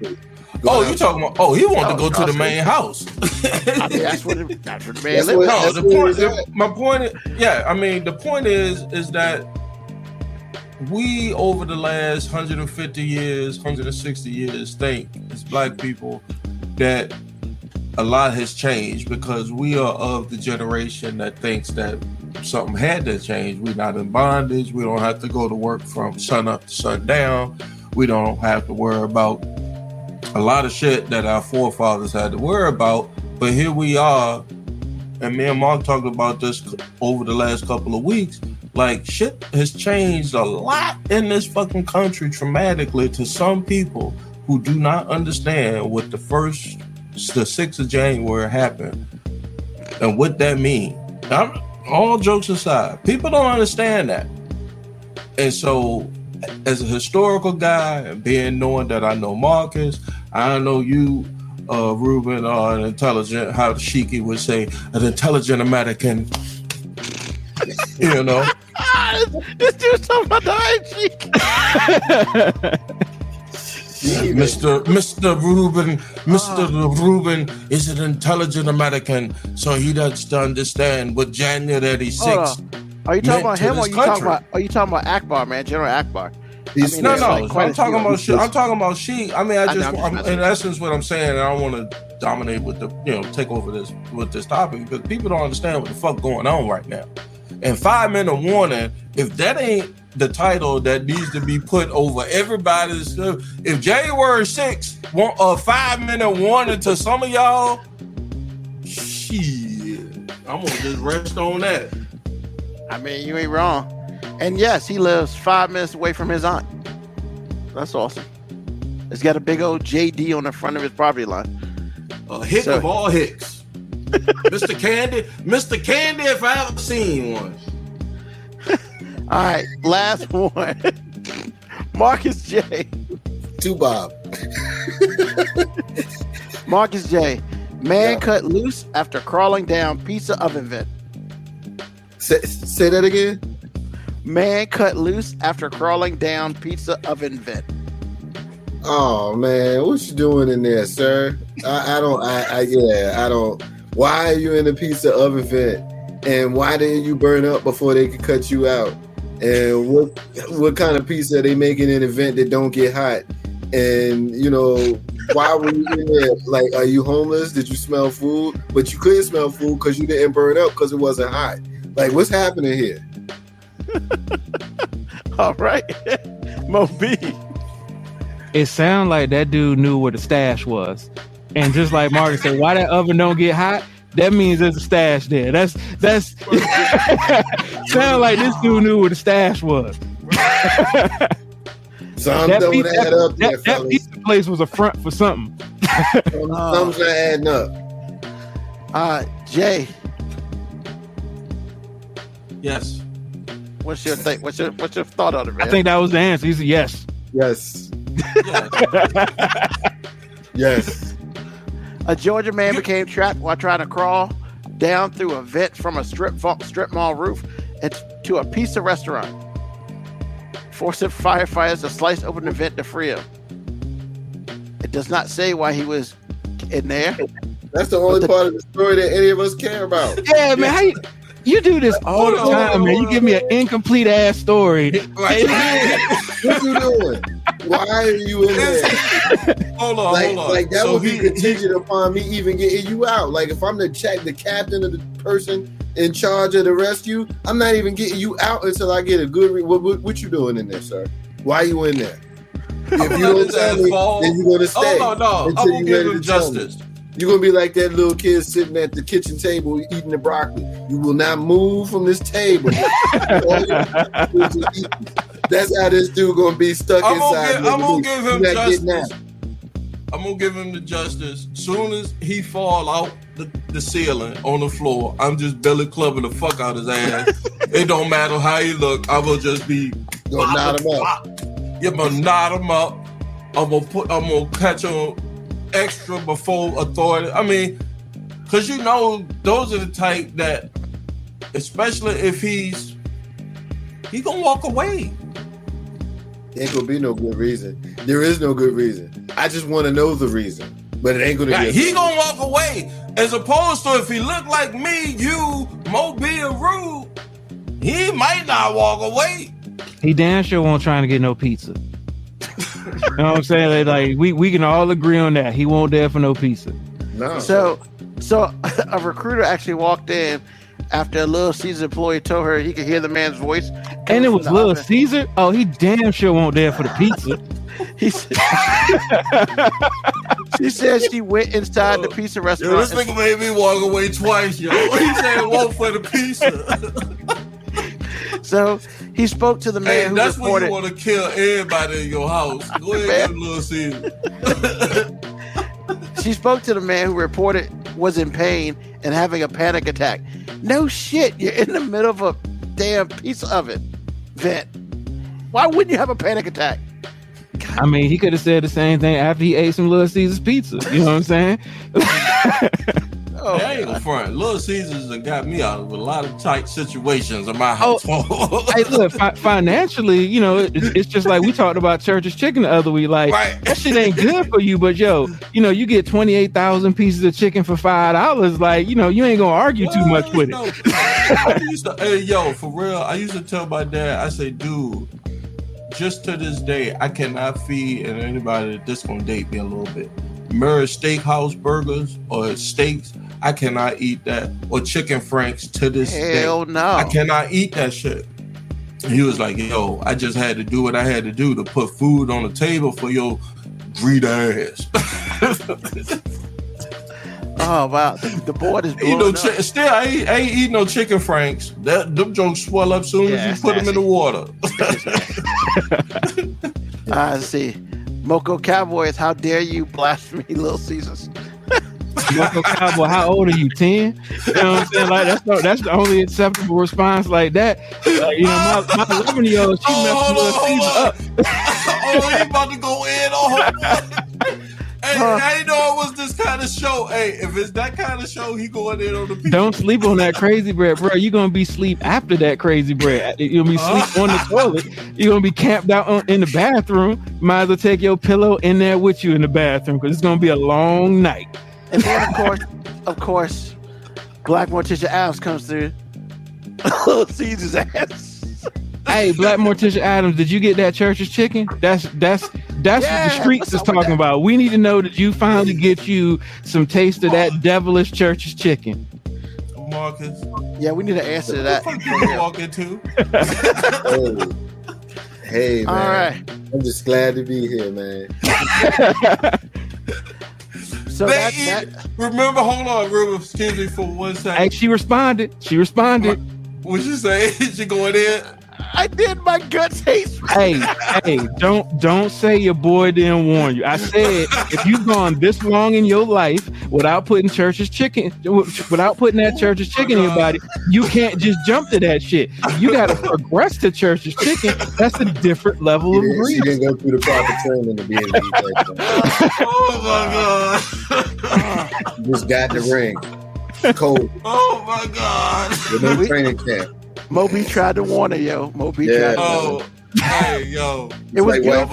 Oh, you talking about? Oh, he wanted to go to the main house. I mean, that's what the man lives. The point is that we over the last 150 years, 160 years think as black people that a lot has changed because we are of the generation that thinks that something had to change. We're not in bondage. We don't have to go to work from sun up to sundown. We don't have to worry about a lot of shit that our forefathers had to worry about. But here we are, and me and Mark talked about this over the last couple of weeks. Like, shit has changed a lot in this fucking country traumatically to some people who do not understand what the 6th of January happened and what that means. All jokes aside, people don't understand that. And so, as a historical guy, and knowing that I know Marcus, I know you, Ruben, are an intelligent, how Shiki would say, an intelligent American. You know, this dude's talking about the Mr. Ruben is an intelligent American, so he does understand what January 6th. Are you talking about him, or are you talking about Akbar, man? General Akbar. I'm talking about shit. I'm talking about she. I mean, in essence, what I'm saying, I don't want to dominate with take over this topic because people don't understand what the fuck going on right now. And 5 Minute Warning, if that ain't the title that needs to be put over everybody's stuff, if January 6th want a 5 minute warning to some of y'all, shit, I'm gonna just rest on that. I mean, you ain't wrong. And yes, he lives 5 minutes away from his aunt. That's awesome. It's got a big old JD on the front of his property line. A hick of all hicks. Mr. Candy, if I ever seen one. All right, last one. Marcus J. To Bob. Marcus J. Man cut loose after crawling down pizza oven vent. Say that again. Man cut loose after crawling down pizza oven vent. Oh man, what you doing in there, sir? I don't. Why are you in the pizza oven vent? And why didn't you burn up before they could cut you out? And what kind of pizza are they making in a vent that don't get hot? And why were you in there? Like, are you homeless? Did you smell food? But you couldn't smell food because you didn't burn up because it wasn't hot. Like, what's happening here? All right, MoeB. It sounded like that dude knew where the stash was, and just like Marcus said, why that oven don't get hot? That means there's a stash there. That's sound like this dude knew where the stash was. Something don't add up there, that pizza place was a front for something. Something's not adding up. Jay. Yes. What's your thing? What's your thought on it, man? I think that was the answer. He said yes. Yes. Yes. A Georgia man became trapped while trying to crawl down through a vent from a strip mall roof to a pizza restaurant, forcing firefighters to slice open the vent to free him. It does not say why he was in there. That's the only part of the story that any of us care about. Yeah, man. You do this all the time, man. You give me an incomplete ass story. What you doing? Why are you in there? Hold on. Like that would be contingent upon me even getting you out. Like if I'm the captain of the person in charge of the rescue, I'm not even getting you out until I get a good. What you doing in there, sir? Why are you in there? If you don't tell me, then you're gonna stay. No. I'm gonna give him justice. You're going to be like that little kid sitting at the kitchen table eating the broccoli. You will not move from this table. That's how this dude going to be stuck inside. I'm going to give him justice. I'm going to give him the justice. Soon as he fall out the ceiling on the floor, I'm just belly clubbing the fuck out his ass. It don't matter how he look. I will just be... Gonna knot him up. You're going to knot him up. I'm going to catch him extra before authority. I mean, because those are the type that, especially if he gonna walk away. Ain't gonna be no good reason. There is no good reason. I just want to know the reason, but it ain't gonna be. He gonna walk away, as opposed to if he look like me, you, MoeB, and Rude, he might not walk away. He damn sure won't trying to get no pizza. You know what I'm saying? Like we can all agree on that. He won't there for no pizza. No. So a recruiter actually walked in after a Little Caesar employee told her he could hear the man's voice. And it was Little Caesar? Oh, he damn sure won't there for the pizza. She said she went inside the pizza restaurant. Yo, this nigga made me walk away twice, yo. He said walk for the pizza. So he spoke to the man who that's reported. When you want to kill everybody in your house. Go ahead, Little Caesar. She spoke to the man who reported was in pain and having a panic attack. No shit, you're in the middle of a damn pizza oven vent. Why wouldn't you have a panic attack? God. I mean, he could have said the same thing after he ate some Little Caesar's pizza. You know what I'm saying? I ain't gonna front. Little Caesars have got me out of a lot of tight situations in my household. Hey, look, financially, it's just like we talked about Church's Chicken the other week. Like, that shit ain't good for you, but you get 28,000 pieces of chicken for $5. Like, you ain't gonna argue too much with it. For real, I used to tell my dad, I say, dude, just to this day, I cannot feed anybody that's gonna date me a little bit. Murray's Steakhouse burgers or steaks, I cannot eat that. Or chicken franks to this day. Hell no. I cannot eat that shit. And he was like, yo, I just had to do what I had to do to put food on the table for your greed ass. Oh, wow. The board is blowing up. Still, I ain't eating no chicken franks. Them jokes swell up soon as you put them in the water. I see. Moco Cowboys, how dare you blaspheme Little Caesars? Moco Cowboy, how old are you? 10? You know what I'm saying? Like that's the only acceptable response like that. You know, my 11-year-old, she messed Little Caesar up. Oh, he about to go in on her. Hey, I didn't know it was this kind of show. Hey, if it's that kind of show, he going in on the people. Don't sleep on that crazy bread, bro. You're gonna be asleep after that crazy bread. You're gonna be asleep on the toilet. You're gonna be camped out in the bathroom. Might as well take your pillow in there with you in the bathroom because it's gonna be a long night. And then of course, Black Morticia Adams comes through. Little Caesar's ass. Hey, Black Morticia Adams, did you get that Church's chicken? That's what the streets is talking about. We need to know that you finally get you some taste of that devilish Church's chicken. Marcus. Yeah, we need to answer that. What the fuck you walking to? Hey, man. All right. I'm just glad to be here, man. So remember, hold on, Ruben, excuse me for 1 second. Hey, she responded. What'd you say? She going in? I did my gut taste. Hey, don't say your boy didn't warn you. I said if you've gone this long in your life without putting that Church's chicken in your body, you can't just jump to that shit. You got to progress to Church's chicken. That's a different level of grease. She didn't go through the proper training to be able to eat that. Oh my god! Just got in the ring, cold. Oh my god! With no training camp. MoeB tried to warn her, yo. MoeB tried to warn her. Hey, yo. It was like good.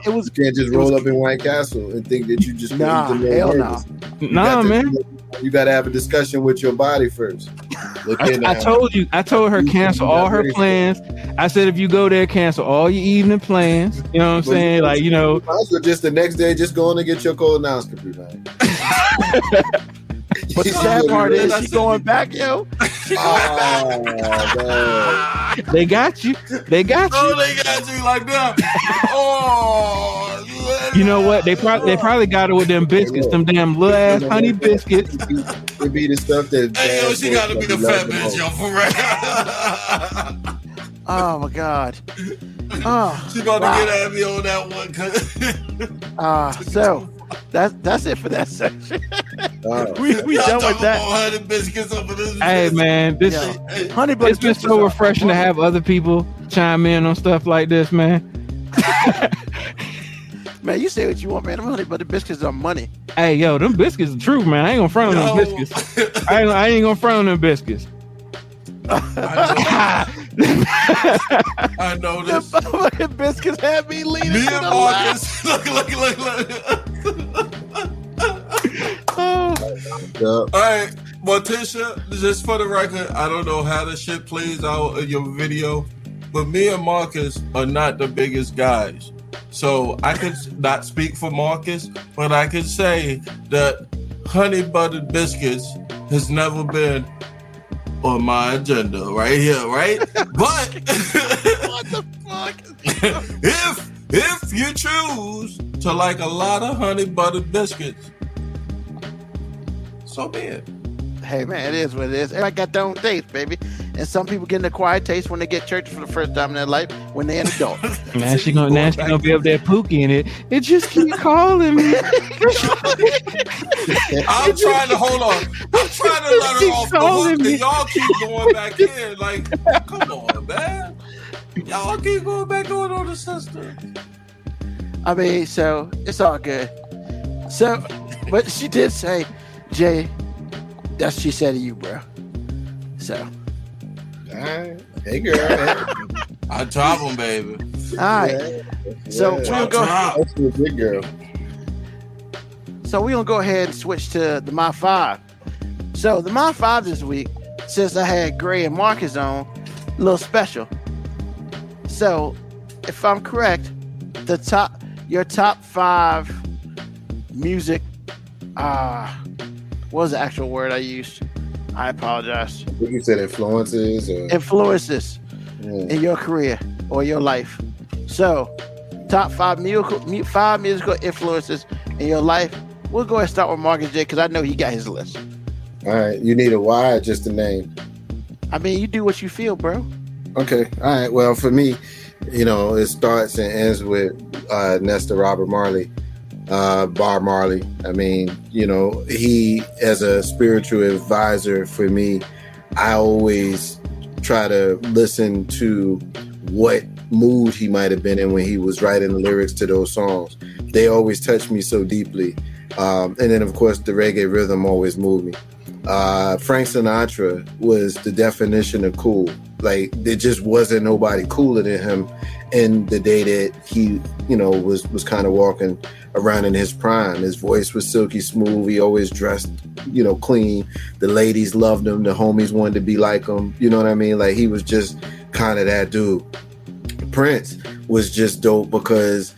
It was. You can't just roll up in White Castle and think that you just hell no. Nah, man. You got to have a discussion with your body first. I told her cancel all her plans. I said if you go there, cancel all your evening plans. You know what I'm saying? Like, you know. So just the next day, just go on and get your colonoscopy, man. But the sad part is she going back, yo. She going back. They got you. Oh, they got you like that. Oh, you know what? They probably got her with them biscuits, them damn little ass honey biscuits. It be the stuff that. Hey, yo, she got to be the fat bitch, yo, for real. Oh my god. Oh, she about to get at me on that one. So that's it for that section. We done with that. Honey biscuits over this. Hey man, honey it's been so refreshing to have other people chime in on stuff like this, man. Man, you say what you want, man. Them honey butter biscuits are money. Hey, yo, them biscuits are true, man. I ain't gonna front on them biscuits. I ain't gonna front on them biscuits. I know this. The fucking biscuits had me leaning. Me and Marcus. Look. All right, Morticia, just for the record, I don't know how the shit plays out in your video, but me and Marcus are not the biggest guys. So I could not speak for Marcus, but I could say that honey buttered biscuits has never been on my agenda right here, right? But what the fuck? if you choose to like a lot of honey buttered biscuits, so be it. Hey man, it is what it is. Everybody got their own taste, baby. And some people get an acquired taste when they get church for the first time in their life when they're an adult. Now she gonna be up there pookie in it. It just keep calling me. I'm trying to hold on. I'm trying to let her off the hook, and y'all keep going back in. Like, come on, man. Y'all keep going back on the sister. I mean, so it's all good. So, but she did say, Jay, that's what she said to you, bro. So. All right. Hey, girl. I drop them, baby. All right. So we're gonna go. That's a big girl. So we're gonna go ahead and switch to the My Five. So the My Five this week, since I had Gray and Marcus on, a little special. So, if I'm correct, your top 5 music. What was the actual word I used? I apologize. I think you said influences. Influences in your career or your life. So, top 5 musical influences in your life. We'll go ahead and start with Marcus J because I know he got his list. All right. You need a why or just a name? I mean, you do what you feel, bro. Okay. All right. Well, for me, You know, it starts and ends with Nestor Robert Marley, Bob Marley. I mean, you know, he, as a spiritual advisor for me, I always try to listen to what mood he might have been in when he was writing the lyrics to those songs. They always touch me so deeply. And then, of course, the reggae rhythm always moved me. Frank Sinatra was the definition of cool. Like, there just wasn't nobody cooler than him in the day that he, you know, was kind of walking around in his prime. His voice was silky smooth. He always dressed, you know, clean. The ladies loved him. The homies wanted to be like him. You know what I mean? Like, he was just kind of that dude. Prince was just dope because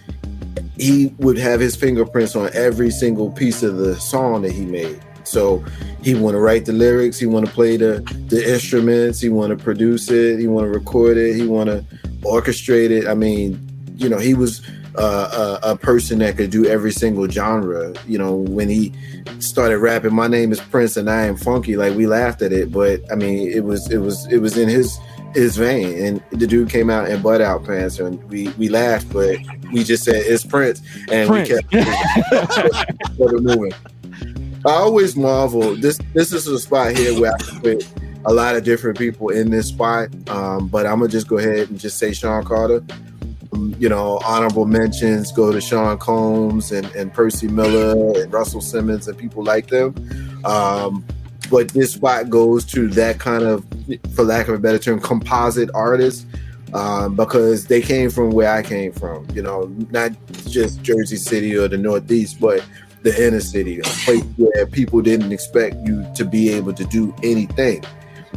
he would have his fingerprints on every single piece of the song that he made. So he want to write the lyrics, he want to play the instruments, he want to produce it, he want to record it, he want to orchestrate it. I mean, you know, he was a person that could do every single genre. You know, when he started rapping, "My name is Prince and I am funky," like, we laughed at it, but I mean, it was in his vein. And the dude came out in butt out pants, and we laughed, but we just said it's Prince, and Prince. We kept moving. I always marvel. This is a spot here where I can put a lot of different people in this spot, but I'm gonna just go ahead and just say Sean Carter. You know, honorable mentions go to Sean Combs and Percy Miller and Russell Simmons and people like them. But this spot goes to that kind of, for lack of a better term, composite artist, because they came from where I came from. You know, not just Jersey City or the Northeast, but the inner city, a place where people didn't expect you to be able to do anything,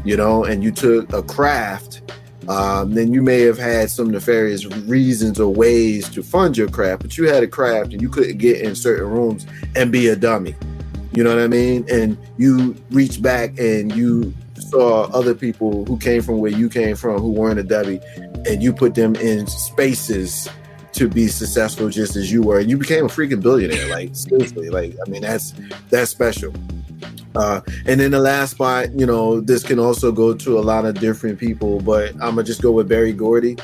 you know, and you took a craft. Then you may have had some nefarious reasons or ways to fund your craft, but you had a craft and you couldn't get in certain rooms and be a dummy. You know what I mean? And you reached back and you saw other people who came from where you came from, who weren't a dummy, and you put them in spaces to be successful just as you were. And you became a freaking billionaire. Like, seriously, like, I mean, that's special. And then the last spot, you know, this can also go to a lot of different people, but I'm gonna just go with Berry Gordy.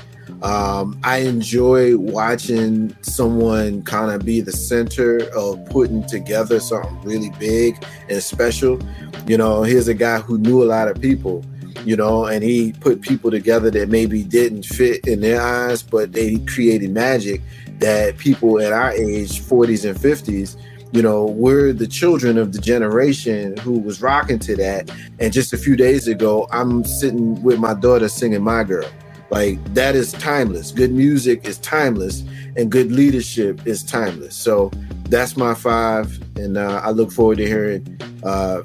I enjoy watching someone kind of be the center of putting together something really big and special. You know, here's a guy who knew a lot of people, you know, and he put people together that maybe didn't fit in their eyes, but they created magic that people at our age, 40s and 50s, you know, we're the children of the generation who was rocking to that. And just a few days ago, I'm sitting with my daughter singing My Girl. Like, that is timeless. Good music is timeless, and good leadership is timeless. So that's my 5, and I look forward to hearing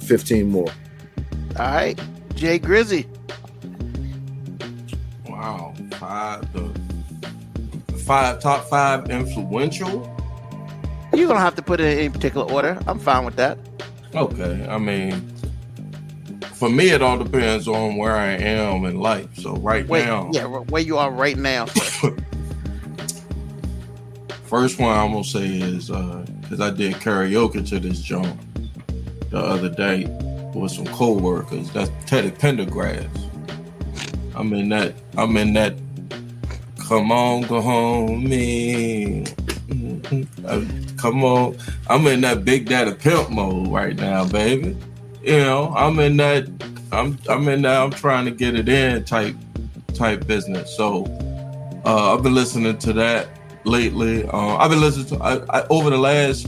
15 more. All right, Jay Grizzy. Wow, top 5 influential. You're gonna have to put it in any particular order. I'm fine with that. Okay, I mean, for me, it all depends on where I am in life. So now, yeah, where you are right now. First one I'm gonna say is because I did karaoke to this joint the other day with some co-workers. That's Teddy Pendergrass. I'm in that. Come on, go home, me. Come on, I'm in that Big Daddy Pimp mode right now, baby. You know, I'm in that. I'm trying to get it in type business. So I've been listening to that lately. I've been listening to I over the last,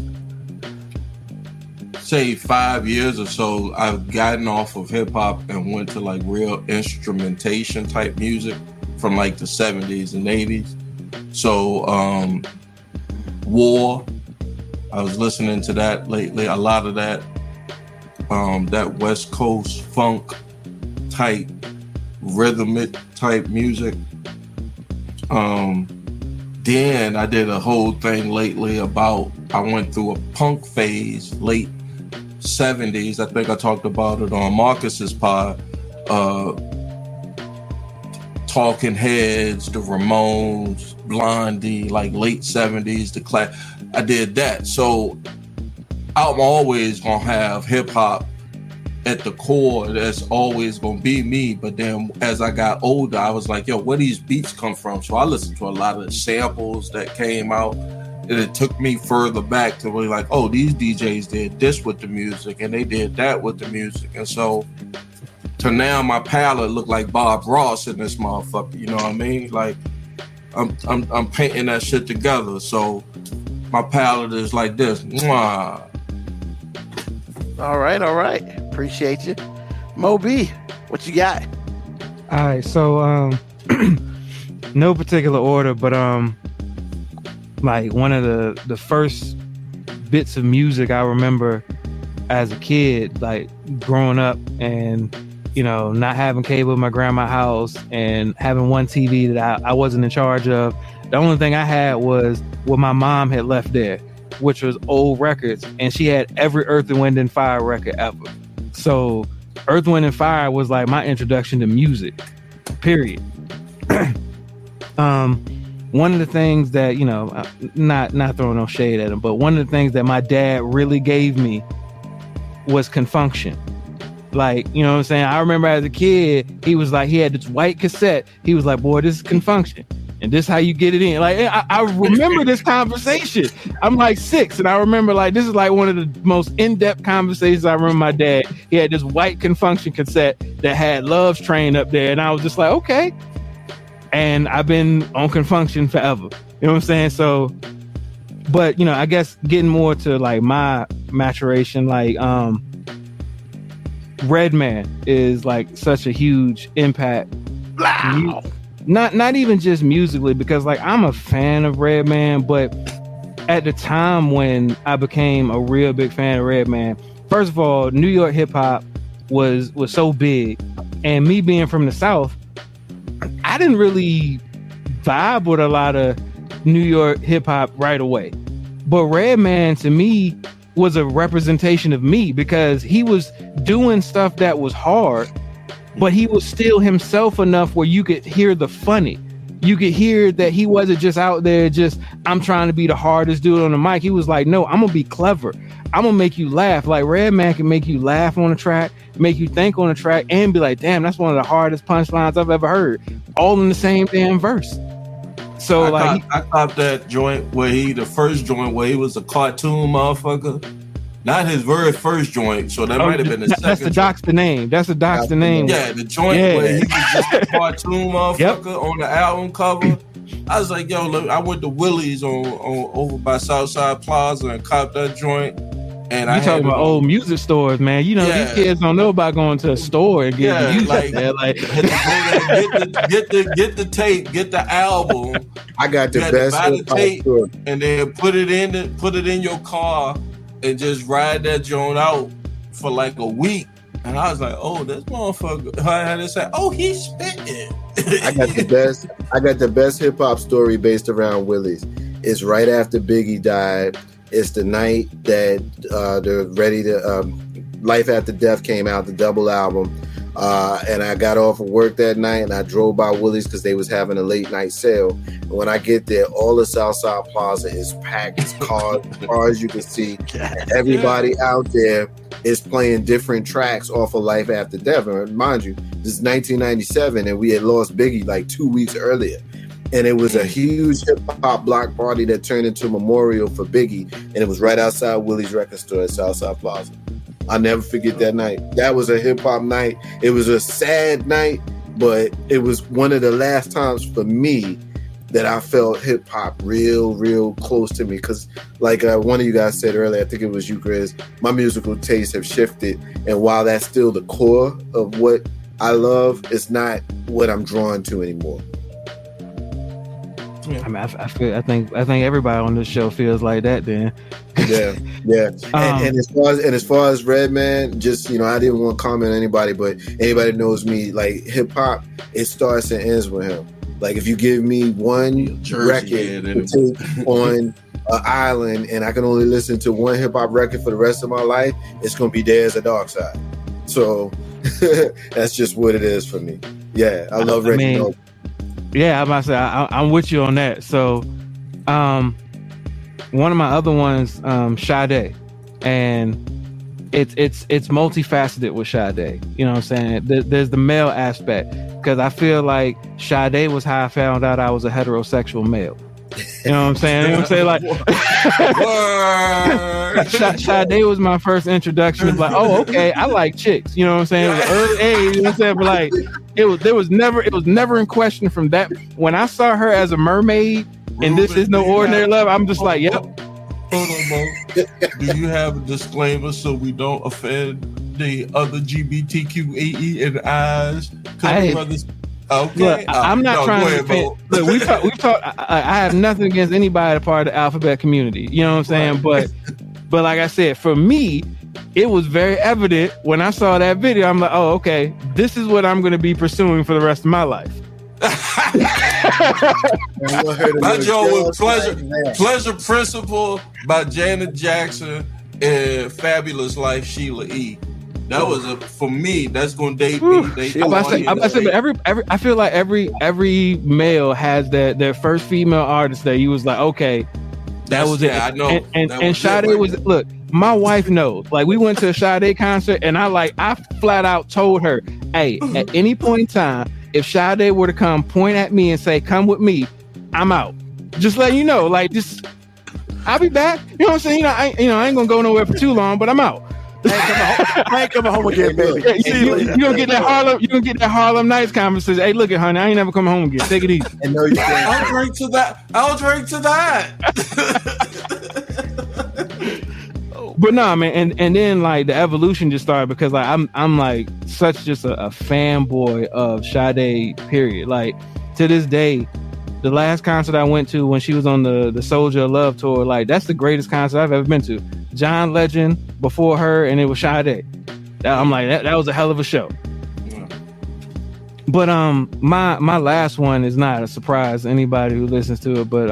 say, 5 years or so, I've gotten off of hip hop and went to like real instrumentation type music from like the 70s and 80s. So War, I was listening to that lately. A lot of that West Coast funk type, rhythmic type music. Then I did a whole thing lately about, I went through a punk phase, late 70s. I think I talked about it on Marcus's pod. Talking Heads, the Ramones, Blondie, like late 70s, the Clash. I did that. So I'm always gonna have hip hop at the core, that's always gonna be me. But then as I got older, I was like, yo, where these beats come from? So I listened to a lot of the samples that came out, and it took me further back to really like, oh, these DJs did this with the music, and they did that with the music. And so to now my palette look like Bob Ross in this motherfucker, you know what I mean? Like I'm painting that shit together. So my palette is like this. Mwah. All right. Appreciate you. MoeB, what you got? All right, so no particular order, but like one of the first bits of music I remember as a kid, like growing up and, you know, not having cable in my grandma's house and having one TV that I wasn't in charge of. The only thing I had was what my mom had left there, which was old records, and she had every Earth, Wind and Fire record ever. So Earth, Wind and Fire was like my introduction to music, period. One of the things that, you know, not throwing no shade at him, but one of the things that my dad really gave me was Confunction. Like, you know what I'm saying? I remember as a kid, he was like, he had this white cassette. He was like, boy, this is Confunction. And this is how you get it in. Like, I remember this conversation. I'm like 6, and I remember like this is like one of the most in-depth conversations I remember my dad. He had this white Confunction cassette that had Love's Train up there, and I was just like, okay. And I've been on Confunction forever. You know what I'm saying? So, but you know, I guess getting more to like my maturation, like Redman is like such a huge impact. Wow. Not even just musically, because like I'm a fan of Redman, but at the time when I became a real big fan of Redman, first of all, New York hip hop was so big, and me being from the South, I didn't really vibe with a lot of New York hip hop right away. But Redman to me was a representation of me, because he was doing stuff that was hard, but he was still himself enough where you could hear the funny. You could hear that he wasn't just out there just, I'm trying to be the hardest dude on the mic. He was like, no, I'm gonna be clever. I'm gonna make you laugh. Like Redman can make you laugh on a track, make you think on a track, and be like, damn, that's one of the hardest punchlines I've ever heard. All in the same damn verse. So I caught that joint where the first joint where he was a cartoon motherfucker. Not his very first joint, so that might have been the second. That's the Doc's the name. That's the Doc's the name. Yeah, the joint where he was just a cartoon motherfucker on the album cover. I was like, yo, look, I went to Willie's on over by Southside Plaza and copped that joint. And you talking about old music stores, man. You know, these kids don't know about going to a store and getting music. Like, there. Like get the tape, get the album. I got the best buy the tape, and then put it in your car and just ride that joint out for like a week. And I was like, oh, this motherfucker. I had to say, oh, he's spitting. I got the best hip hop story based around Willie's. It's right after Biggie died. It's the night that Life After Death came out, the double album. And I got off of work that night and I drove by Willie's because they was having a late night sale. And when I get there, all the Southside Plaza is packed. It's cars you can see. Everybody out there is playing different tracks off of Life After Death. And mind you, this is 1997 and we had lost Biggie like 2 weeks earlier. And it was a huge hip-hop block party that turned into a memorial for Biggie. And it was right outside Willie's record store at Southside Plaza. I'll never forget that night. That was a hip-hop night. It was a sad night, but it was one of the last times for me that I felt hip-hop real close to me. Because like one of you guys said earlier, I think it was you, Grizz, my musical tastes have shifted. And while that's still the core of what I love, it's not what I'm drawn to anymore. I mean, I think everybody on this show feels like that. Then, yeah. And as far as Redman, just I didn't want to comment on anybody, but anybody knows me. Like hip hop, it starts and ends with him. Like if you give me one record to take on an island, and I can only listen to one hip hop record for the rest of my life, it's gonna be There's a Dark Side. So that's just what it is for me. Yeah, I love Reggie. Yeah, I'm about to say I'm with you on that. So, one of my other ones, Sade, and it's multifaceted with Sade. You know what I'm saying? There's the male aspect, because I feel like Sade was how I found out I was a heterosexual male. You know what I'm saying? You know what I'm saying? Like, Sade was my first introduction. It's like, oh, okay, I like chicks. You know what I'm saying? It was early age. You know what I'm saying? But like, it was never in question from that. When I saw her as a mermaid, and this is no ordinary love, I'm just like, yep. Hold on, Mo. Do you have a disclaimer so we don't offend the other GBTQAE and I's? Okay, look, I'm not trying to offend. Look, we've talked. I have nothing against anybody part of the alphabet community. You know what I'm saying? Right. But like I said, for me, it was very evident when I saw that video. I'm like, oh, okay, this is what I'm going to be pursuing for the rest of my life. My joint was Pleasure Principle by Janet Jackson and Fabulous Life Sheila E. That was for me. That's gonna date me. I feel like every male has their first female artist that you was like, okay, that was it. I know. And Sade was look. My wife knows. Like, we went to a Sade concert, and I flat out told her, hey, at any point in time, if Sade were to come point at me and say, come with me, I'm out. Just letting you know, like, just I'll be back. You know what I'm saying? I ain't gonna go nowhere for too long, but I'm out. I ain't coming home again, baby. You gonna get that Harlem. You gonna get that Harlem Nights conversation. Hey, look at honey, I ain't never coming home again. Take it easy. I'll drink to that. But no, man, and then like the evolution just started, because like I'm like such just a fanboy of Sade. Period. Like, to this day, the last concert I went to when she was on the Soldier of Love tour, like, that's the greatest concert I've ever been to. John Legend before her, and it was Sade. I'm like, that was a hell of a show. Yeah. But my last one is not a surprise to anybody who listens to it, but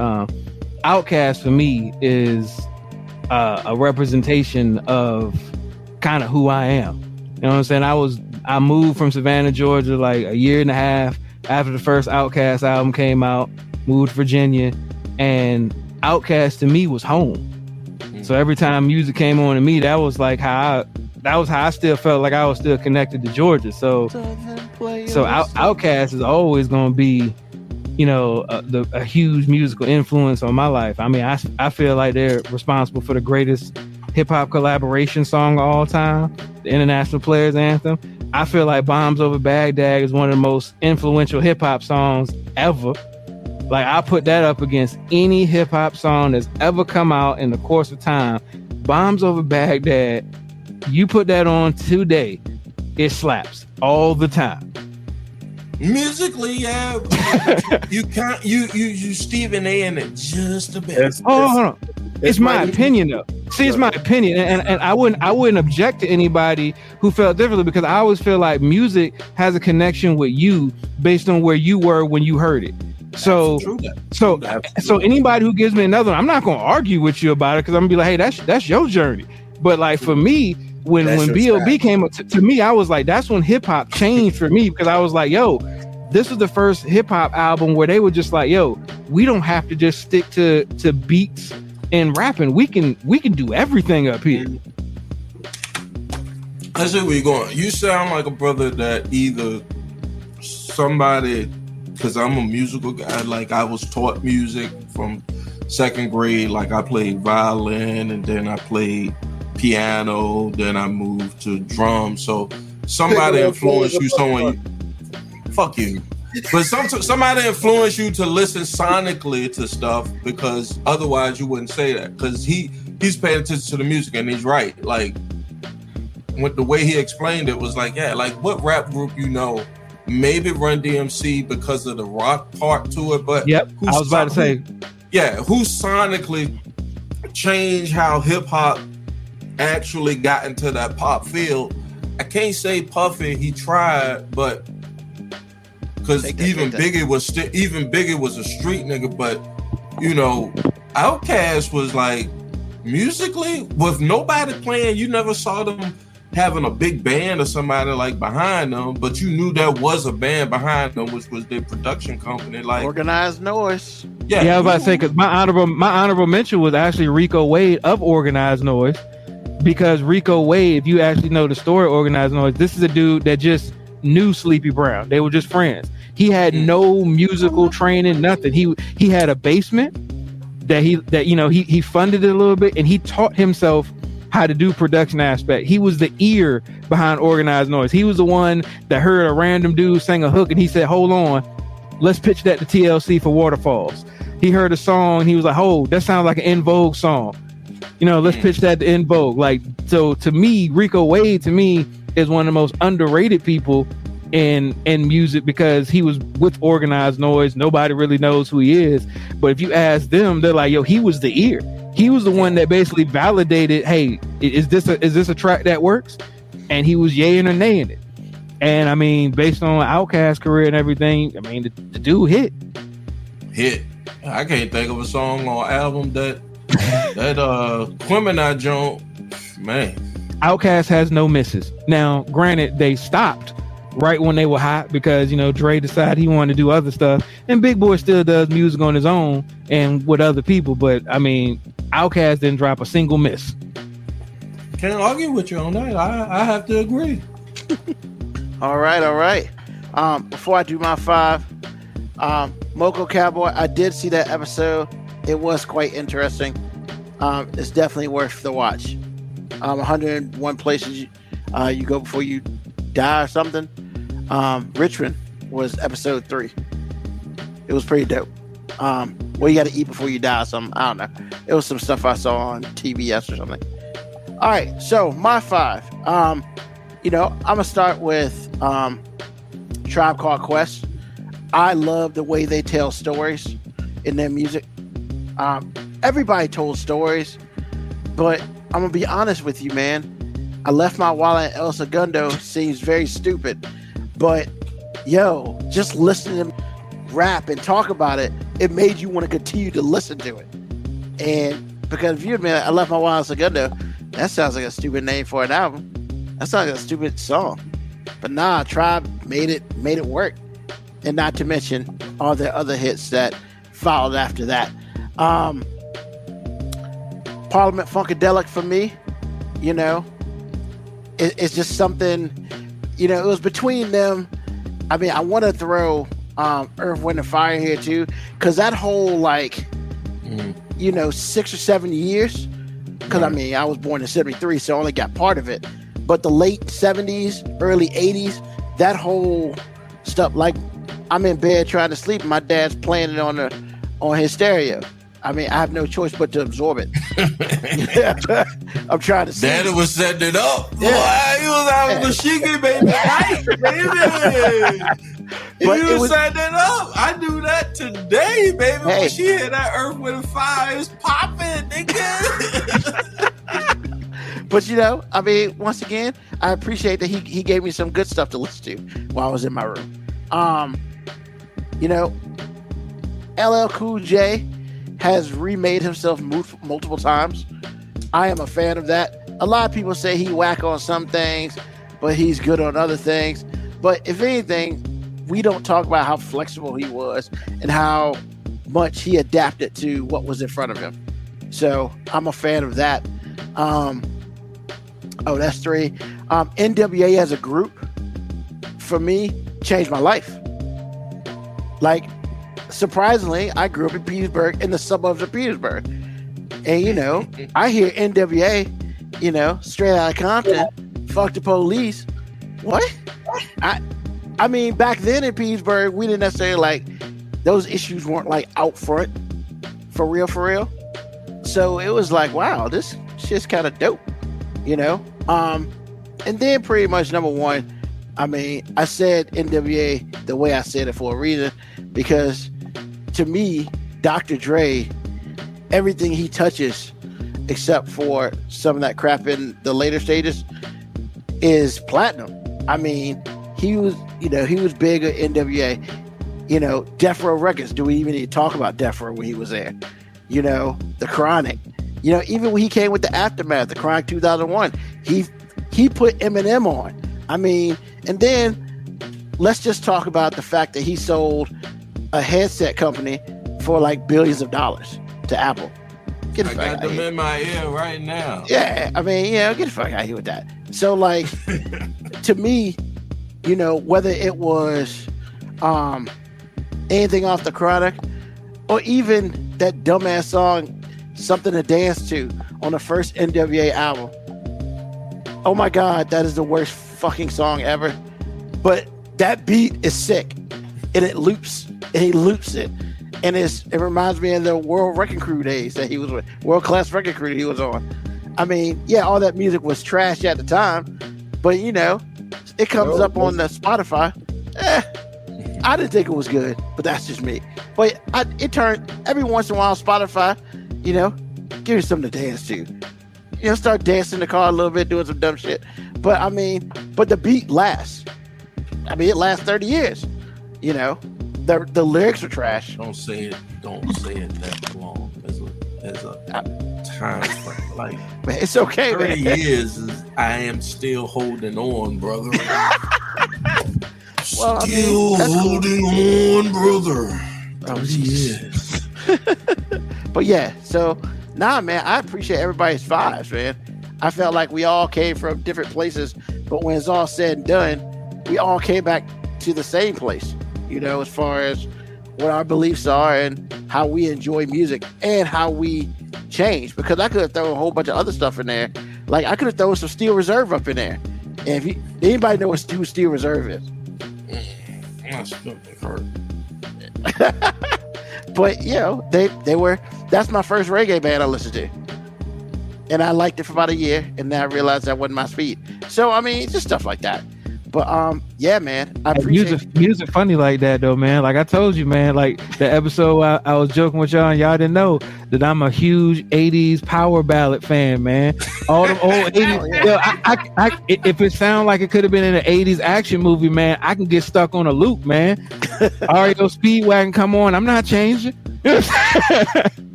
Outkast for me is a representation of kind of who I am. You know what I'm saying? I moved from Savannah, Georgia, like a year and a half after the first Outkast album came out, moved to Virginia, and Outkast to me was home. So every time music came on to me, that was how I still felt like I was still connected to Georgia. So Outkast is always going to be, a huge musical influence on my life. I mean, I feel like they're responsible for the greatest hip hop collaboration song of all time, the International Players Anthem. I feel like Bombs Over Baghdad is one of the most influential hip hop songs ever. Like, I put that up against any hip hop song that's ever come out in the course of time. Bombs Over Baghdad, you put that on today, it slaps all the time. Musically, yeah. you can't you Stephen A in it just a bit. Hold on. It's my opinion though. See, it's my opinion, and I wouldn't object to anybody who felt differently, because I always feel like music has a connection with you based on where you were when you heard it. So anybody who gives me another one, I'm not going to argue with you about it, because I'm gonna be like, hey, that's your journey. But like, for me, when B.O.B. came up to me, I was like, that's when hip hop changed for me, because I was like, yo, this was the first hip hop album where they were just like, yo, we don't have to just stick to beats and rapping. We can do everything up here. I see where you're going. You sound like a brother that either somebody, because I'm a musical guy, like I was taught music from second grade. Like, I played violin, and then I played piano, then I moved to drums. So somebody influenced you, fuck you. But somebody influenced you to listen sonically to stuff, because otherwise you wouldn't say that. Because he's paying attention to the music, and he's right. Like, with the way he explained it was like, yeah, like, what rap group maybe Run DMC because of the rock part to it, but yep, I was about to say, who sonically changed how hip hop actually got into that pop field? I can't say Puffy, he tried, but because even Biggie was a street nigga, but Outkast was like, musically, with nobody playing, you never saw them having a big band or somebody like behind them, but you knew there was a band behind them, which was their production company, like Organized Noise. Yeah, I was about to say, because my honorable mention was actually Rico Wade of Organized Noise. because Rico Wade, if you actually know the story, Organized Noise, this is a dude that just knew Sleepy Brown. They were just friends. He had no musical training, nothing. He had a basement that he funded it a little bit, and he taught himself how to do production aspect. He was the ear behind Organized Noise. He was the one that heard a random dude sing a hook and he said, hold on, let's pitch that to TLC for Waterfalls. He heard a song and he was like, oh, that sounds like an En Vogue song. Let's pitch that to En Vogue. Like, so to me, Rico Wade to me is one of the most underrated people in music, because he was with Organized Noise. Nobody really knows who he is, but if you ask them, they're like, yo, he was the ear. He was the one that basically validated, hey, is this a track that works? And he was yaying or naying it. And I mean, based on Outkast's career and everything, I mean, the dude hit. I can't think of a song or album that Quimini joint, man. Outkast has no misses. Now, granted, they stopped right when they were hot because, Dre decided he wanted to do other stuff, and Big Boy still does music on his own and with other people. But I mean, Outkast didn't drop a single miss. Can't argue with you on that. I have to agree. All right. Before I do my 5, Moco Cowboy, I did see that episode. It was quite interesting. It's definitely worth the watch. 101 places you go before you die or something. Richmond was episode 3. It was pretty dope. What you got to eat before you die or something. I don't know. It was some stuff I saw on TBS or something. All right, so my 5. I'm gonna start with Tribe Called Quest. I love the way they tell stories in their music. Everybody told stories, but I'm gonna be honest with you, man. I left my wallet in El Segundo seems very stupid, but yo, just listening to them rap and talk about it, it made you want to continue to listen to it. And because if you admit I left my wallet in El Segundo, that sounds like a stupid name for an album. That sounds like a stupid song. But nah, Tribe made it work. And not to mention all the other hits that followed after that. Parliament Funkadelic for me, it's just something, it was between them. I mean, I want to throw Earth, Wind, and Fire here too, because that whole 6 or 7 years, because I mean, I was born in 73, so I only got part of it. But the late 70s, early 80s, that whole stuff, like I'm in bed trying to sleep and my dad's playing it on his stereo. I mean, I have no choice but to absorb it. I'm trying to see. Daddy was setting it up. Yeah. Boy, he was out with the shiggy, baby. Nice, baby. You was setting it up. I do that today, baby. Hey. When she hit that Earth, Wind, and Fire, it's popping, nigga. But I mean, once again, I appreciate that he gave me some good stuff to listen to while I was in my room. LL Cool J has remade himself multiple times. I am a fan of that. A lot of people say he whack on some things, but he's good on other things. But if anything, we don't talk about how flexible he was and how much he adapted to what was in front of him. So I'm a fan of that. That's 3. NWA as a group, for me, changed my life. Like, surprisingly, I grew up in Petersburg, in the suburbs of Petersburg. And, I hear NWA, straight out of Compton, fuck the police. What? I mean, back then in Petersburg, we didn't necessarily those issues weren't out front, for real. So it was like, wow, this shit's kind of dope, And then pretty much number 1, I mean, I said NWA the way I said it for a reason, because to me, Dr. Dre, everything he touches, except for some of that crap in the later stages, is platinum. I mean, he was big at NWA. Death Row Records. Do we even need to talk about Death Row when he was there? The Chronic. Even when he came with the Aftermath, the Chronic 2001, he put Eminem on. I mean, and then let's just talk about the fact that he sold a headset company for billions of dollars to Apple. Get the fuck I out got them here. in my ear right now. Yeah, I mean, get the fuck out of here with that. So, like, to me, whether it was anything off the Chronic, or even that dumbass song, Something to Dance To, on the first NWA album. Oh my God, that is the worst fucking song ever. But that beat is sick, and it loops, and he loops it. And it reminds me of the World Wrecking Crew days that he was with, World Class Wrecking Crew he was on. I mean, yeah, all that music was trash at the time, but it comes up on the Spotify. I didn't think it was good, but that's just me. But it turned every once in a while. Spotify, give me something to dance to. Start dancing in the car a little bit, doing some dumb shit. But I mean, the beat lasts. I mean, it lasts 30 years. The lyrics are trash. Don't say it that long. As a time frame. Like, man, it's okay, 30 man. years is, I am still holding on, brother. Well, Still holding on, brother. 30 years. years. But yeah, so man, I appreciate everybody's vibes, man. I felt like we all came from different places, but when it's all said and done, we all came back to the same place, as far as what our beliefs are and how we enjoy music and how we change. Because I could have thrown a whole bunch of other stuff in there. Like, I could have thrown some Steel Reserve up in there. And if anybody know who Steel Reserve is? My stomach hurt. But they were. That's my first reggae band I listened to, and I liked it for about a year, and then I realized that wasn't my speed. So I mean, just stuff like that. But yeah, man, I appreciate music funny like that though, man. Like I told you, man. Like the episode I was joking with y'all, and y'all didn't know that I'm a huge '80s power ballad fan, man. All them old '80s. I if it sounds like it could have been in an '80s action movie, man, I can get stuck on a loop, man. REO Speedwagon, come on, I'm not changing.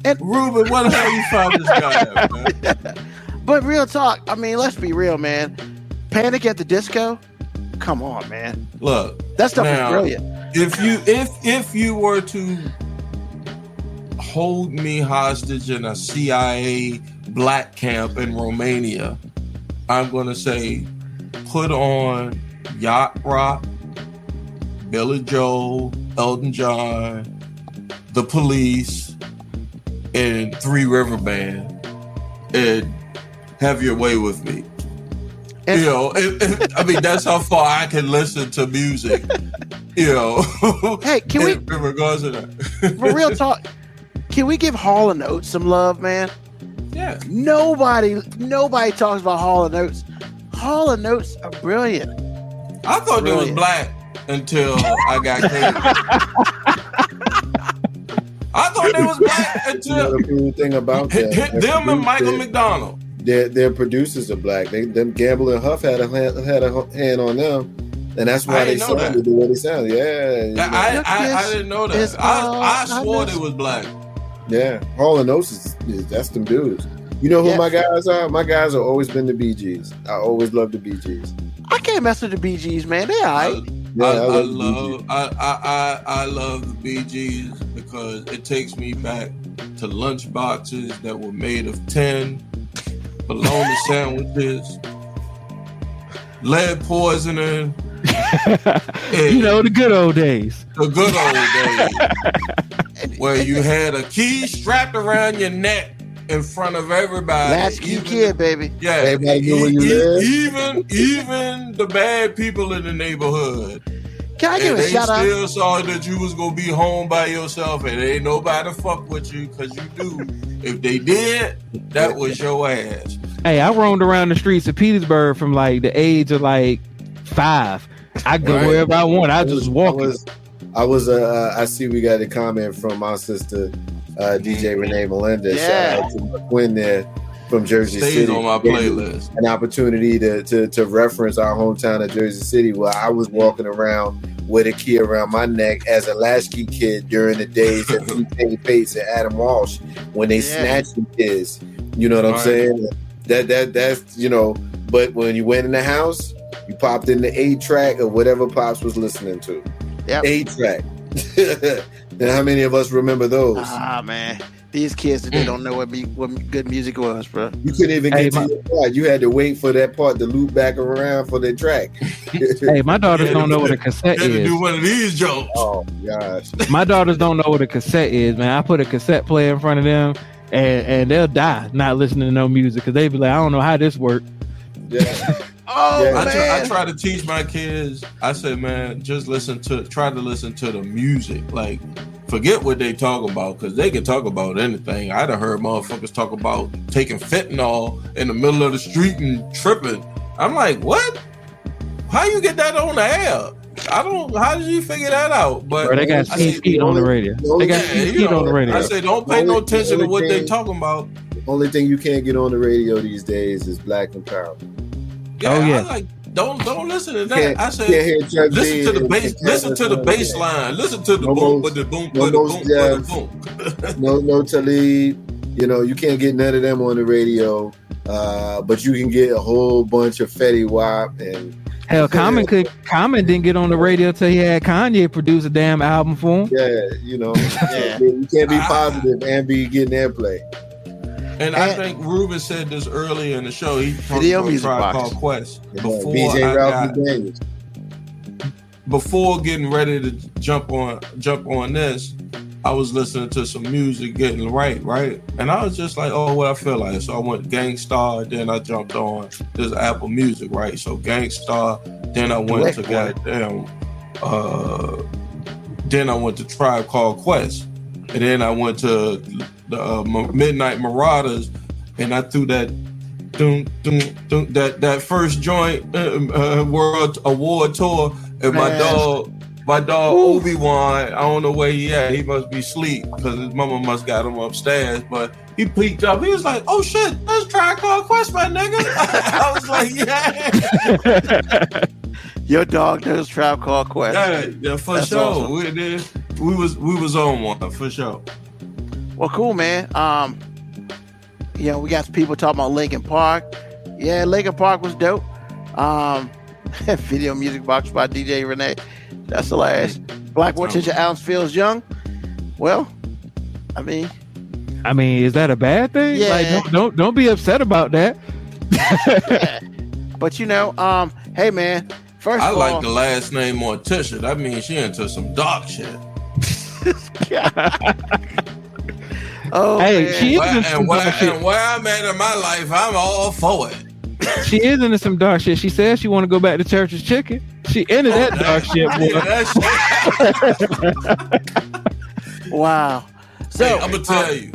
And Ruben, what the hell you found this guy at, man? But real talk, I mean, let's be real, man. Panic at the Disco, come on, man. Look, that stuff is brilliant. If you were to hold me hostage in a CIA black camp in Romania, I'm gonna say put on Yacht Rock, Billy Joel, Elton John, The Police, and Three River Band, and have your way with me. And, I mean, that's how far I can listen to music. Hey, can we? In regards to that, for real talk, can we give Hall & Oates some love, man? Yeah. Nobody talks about Hall & Oates. Hall & Oates are brilliant. I thought they was black until I got came. I thought they was black until the cool thing about that, them and Michael McDonald. Their producers are black. Them Gamble and Huff had a hand on them, and that's why they sounded the way they sounded. Yeah, I didn't know that. I swore they was black. Yeah, Hall & Oates that's them dudes. You know who my guys are? My guys have always been the Bee Gees. I always loved the Bee Gees. I can't mess with the Bee Gees, man. They all right. I love the Bee Gees because it takes me back to lunch boxes that were made of tin, bologna sandwiches, lead poisoning. The good old days. The good old days. Where you had a key strapped around your neck in front of everybody. Latchkey kid, baby. Yeah. Everybody knew where you lived. Even the bad people in the neighborhood. Can I give a shout out? They still saw that you was gonna be home by yourself, and ain't nobody fuck with you because you do. If they did, that was your ass. Hey, I roamed around the streets of Petersburg from like the age of like 5. I go wherever I want. I just walk. I see we got a comment from our sister, DJ Renee Melendez. Shout out to my twin there from Jersey City. On my playlist. An opportunity to reference our hometown of Jersey City, where I was walking around with a key around my neck as a latchkey kid during the days of Penny Pates and Adam Walsh when they snatched the kids. You know what I'm saying? That's But when you went in the house, you popped in the 8-track or whatever Pops was listening to. Yep. 8-track. And how many of us remember those? Ah, man. These kids that they don't know what good music was, bro. You couldn't even get to your part. You had to wait for that part to loop back around for the track. Hey, my daughters don't know what a cassette is. is. Do one of these jokes. Oh gosh. My daughters don't know what a cassette is, man. I put a cassette player in front of them, and they'll die not listening to no music because they be like, I don't know how this works. Yeah. Man. I try to teach my kids. I say, man, just try to listen to the music. Like, forget what they talk about because they can talk about anything. I done heard motherfuckers talk about taking fentanyl in the middle of the street and tripping. I'm like, what? How you get that on the air? How did you figure that out? But bro, they got Pete on the radio. They got Pete on the radio. I say, don't pay no attention to what they talking about. The only thing you can't get on the radio these days is Black Empowerment. Yeah, I like don't listen to that. I say listen to the bass. Listen to the bass line. Listen to the boom, but the boom, but the boom. No Talib. You know, you can't get none of them on the radio. But you can get a whole bunch of Fetty Wap and hell. Common didn't get on the radio till he had Kanye produce a damn album for him. Yeah, you know, you can't be positive and be getting airplay. And I think Ruben said this earlier in the show. He talked Video about Music Tribe Box. Called Quest before getting ready to jump on this. I was listening to some music, getting right, and I was just like, oh, what I feel like. So I went Gangstar, then I jumped on this Apple Music, right? So Gangstar, then I went to then I went to Tribe Called Quest, and then I went to the Midnight Marauders, and I threw that that first joint World Award Tour, and my dog Obi-Wan, I don't know where he at. He must be asleep because his mama must got him upstairs, but he peeked up. He was like, oh shit, that's Tribe Called Quest, my nigga. I was like, yeah. Your dog knows Tribe Called Quest. Yeah, for That's sure. Awesome. We was on one for sure. Well, cool, man. You know, we got some people talking about Linkin Park. Yeah, Linkin Park was dope. Video Music Box by DJ Renee. That's hilarious. Black Morticia Ounce feels young. Well, I mean, is that a bad thing? Yeah. Like, don't be upset about that. Yeah. But you know, hey man, first I of like all, the last name Morticia. That means she into some dark shit. oh, hey, man. she is into some dark shit. And where I'm at in my life, I'm all for it. She is into some dark shit. She says she want to go back to Church's Chicken. She into that dark shit, boy. Wow. So hey, I'm gonna tell you,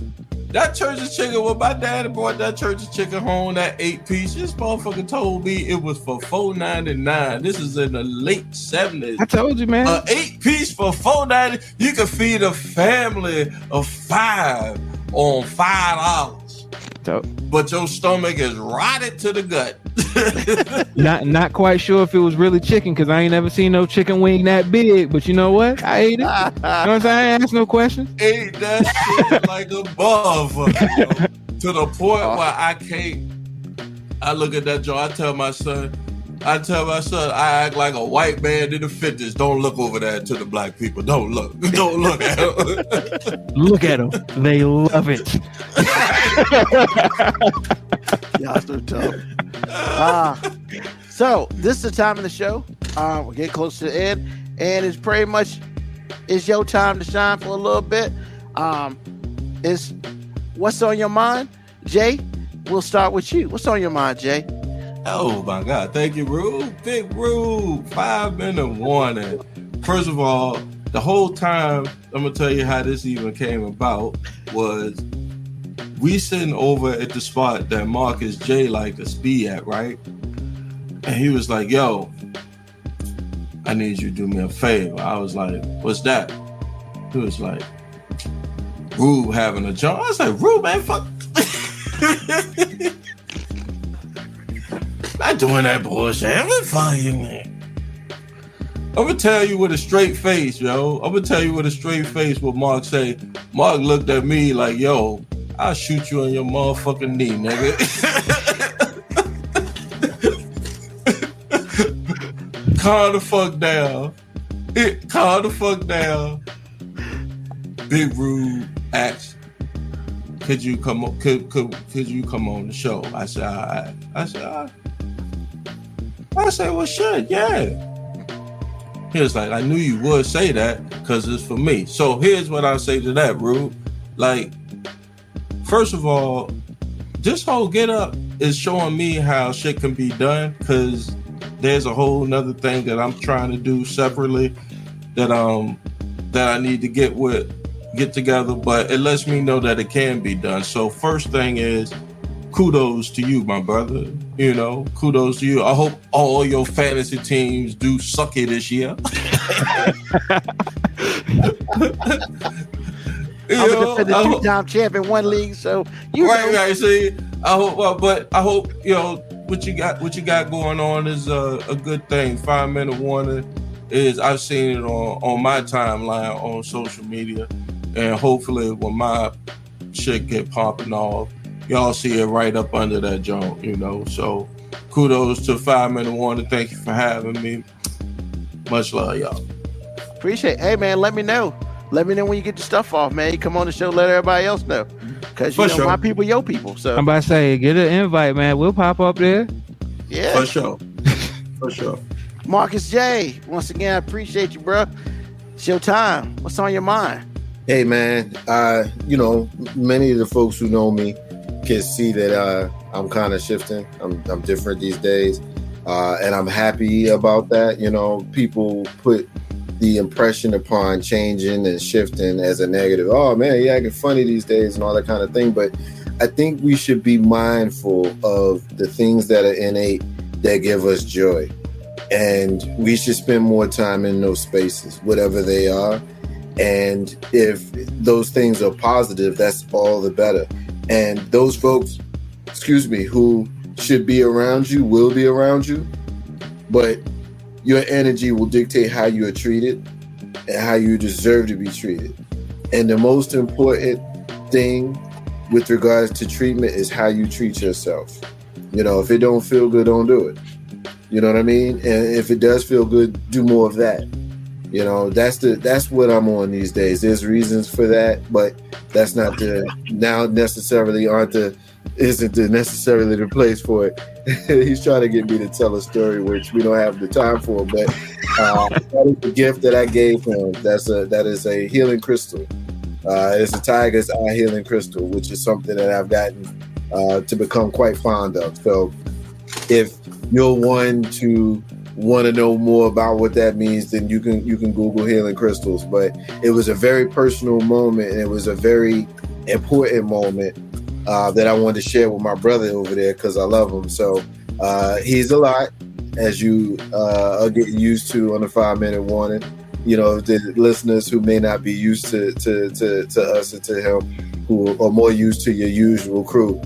that Church's Chicken. When my daddy brought that Church's Chicken home, that 8-piece, this motherfucker told me it was for $4.99. This is in the late 70s. I told you, man. 8-piece for $4.99. You can feed a family of 5 on $5. But your stomach is rotted to the gut. Not quite sure if it was really chicken because I ain't never seen no chicken wing that big. But you know what? I ate it. You know what I'm saying? I ain't asked no questions. Ate that shit like a motherfucker, yo. To the point where I can't. I look at that joint. I tell my son, I act like a white man in the 50s. Don't look over there to the black people. Don't look at them. Look at them. They love it. y'all so tough. So this is the time of the show. We're getting close to the end, and it's pretty much it's your time to shine for a little bit. It's what's on your mind, Jay? We'll start with you. What's on your mind, Jay? Oh my God! Thank you, Rube. Big Rube. 5-minute warning. First of all, the whole time I'm gonna tell you how this even came about was we sitting over at the spot that Marcus J liked to be at, right? And he was like, "Yo, I need you to do me a favor." I was like, "What's that?" He was like, "Rube having a job." I was like, "Rube, man, fuck." Not doing that bullshit. I'm gonna find you, man. I'm gonna tell you with a straight face, yo. I'm gonna tell you with a straight face what Mark say. Mark looked at me like, yo, I'll shoot you on your motherfucking knee, nigga. Calm the fuck down. Calm the fuck down. Big Rude asked, could you come on the show? I said, all right. I said, well, shit, yeah. He was like, I knew you would say that because it's for me. So here's what I say to that, Rube. Like, first of all, this whole get up is showing me how shit can be done, because there's a whole nother thing that I'm trying to do separately that I need to get together, but it lets me know that it can be done. So first thing is, kudos to you, my brother. You know, kudos to you. I hope all your fantasy teams do suck it this year. I'm a defending two-time champion, one league, so you right. See, I hope, but I hope what you got going on is a good thing. 5-minute warning is, I've seen it on my timeline on social media, and hopefully when my shit get popping off, y'all see it right up under that joint, So kudos to 5-minute warning. Thank you for having me. Much love, y'all. Appreciate it. Hey, man, let me know. Let me know when you get your stuff off, man. You come on the show, let everybody else know. Because, sure, my people, your people. So I'm about to say, get an invite, man. We'll pop up there. Yeah. For sure. For sure. Marcus J, once again, I appreciate you, bro. It's your time. What's on your mind? Hey, man. Many of the folks who know me can see that I'm kind of shifting. I'm different these days. And I'm happy about that. People put the impression upon changing and shifting as a negative. Oh man, you're acting funny these days and all that kind of thing. But I think we should be mindful of the things that are innate that give us joy. And we should spend more time in those spaces, whatever they are. And if those things are positive, that's all the better. And those folks, who should be around you will be around you. But your energy will dictate how you are treated and how you deserve to be treated. And the most important thing with regards to treatment is how you treat yourself. If it don't feel good, don't do it. You know what I mean? And if it does feel good, do more of that. That's what I'm on these days. There's reasons for that, but that's not isn't necessarily the place for it. He's trying to get me to tell a story which we don't have the time for, but that is the gift that I gave him. That is a healing crystal. It's a tiger's eye healing crystal, which is something that I've gotten to become quite fond of. So if you're one to want to know more about what that means, then you can Google healing crystals. But it was a very personal moment, and it was a very important moment that I wanted to share with my brother over there because I love him. So he's a lot, as you are getting used to on the 5-minute warning. The listeners who may not be used to us and to him, who are more used to your usual crew.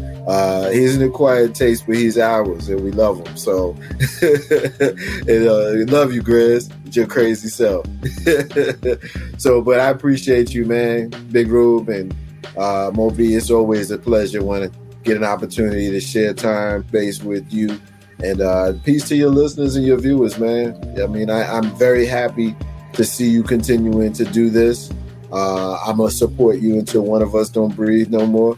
He's an acquired taste, but he's ours, and we love him. So, and, love you, Grizz, with your crazy self. So, but I appreciate you, man, Big Rube, and MoeB. It's always a pleasure when I get an opportunity to share time base with you. And peace to your listeners and your viewers, man. I mean, I'm very happy to see you continuing to do this. I'm going to support you until one of us don't breathe no more.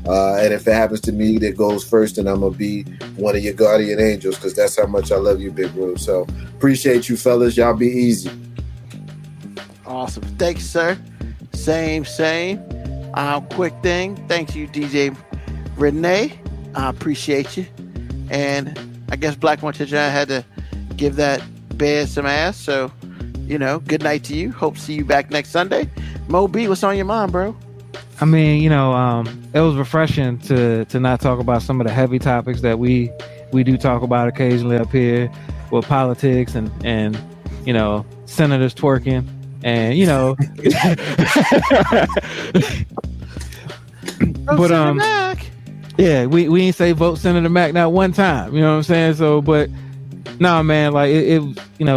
And if it happens to me that goes first, then I'm going to be one of your guardian angels, because that's how much I love you, Big Rube. So appreciate you, fellas. Y'all be easy. Awesome. Thanks, sir. Same. Quick thing. Thank you, DJ Renee. I appreciate you. And I guess Black Mortician had to give that bed some ass. So, good night to you. Hope to see you back next Sunday. MoeB, what's on your mind, bro? I mean, it was refreshing to not talk about some of the heavy topics that we do talk about occasionally up here with politics and senators twerking and but yeah, we ain't say vote Senator Mack not one time, you know what I'm saying? So, but no, man, like it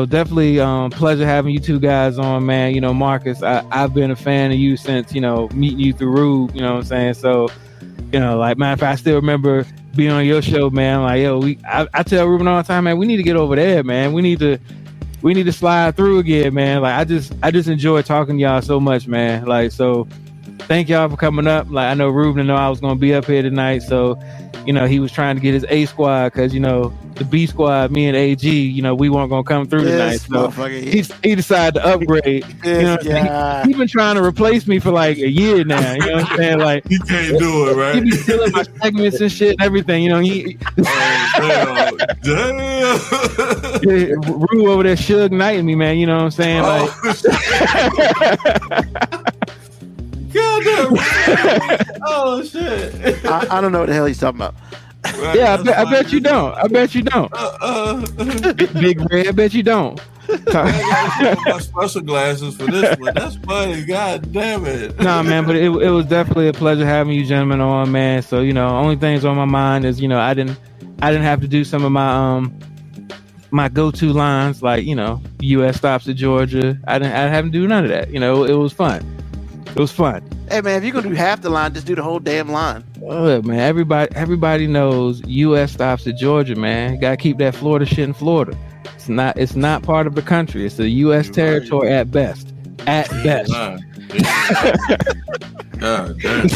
definitely pleasure having you two guys on, man. Marcus, I've been a fan of you since meeting you through Rube, you know what I'm saying? So, like, matter of fact, I still remember being on your show, man. Like, I tell Ruben all the time, man, we need to get over there, man. We need to slide through again, man. Like, I just enjoy talking to y'all so much, man. Like, so thank y'all for coming up. Like, I know Ruben know I was going to be up here tonight, so he was trying to get his A squad because the B squad, me and AG, we weren't going to come through tonight. So he decided to upgrade. He's been trying to replace me for like a year now. You know what I'm saying? Like, he can't do it, right? He be stealing my segments and shit and everything. Damn. Rue over there Suge Knighting me, man. You know what I'm saying? Like, oh shit! I don't know what the hell he's talking about. Right, yeah, I bet you don't. I bet you don't. Big Red, I bet you don't. I got my special glasses for this one. That's funny. God damn it. Nah, man, but it was definitely a pleasure having you gentlemen on, man. So only things on my mind is I didn't have to do some of my my go-to lines like U.S. stops at Georgia. I didn't have to do none of that. It was fun. It was fun. Hey man, if you're gonna do half the line, just do the whole damn line. Look, man, everybody knows U.S. stops at Georgia, man. You gotta keep that Florida shit in Florida. It's not part of the country. It's a U.S. territory at best. At best. God damn.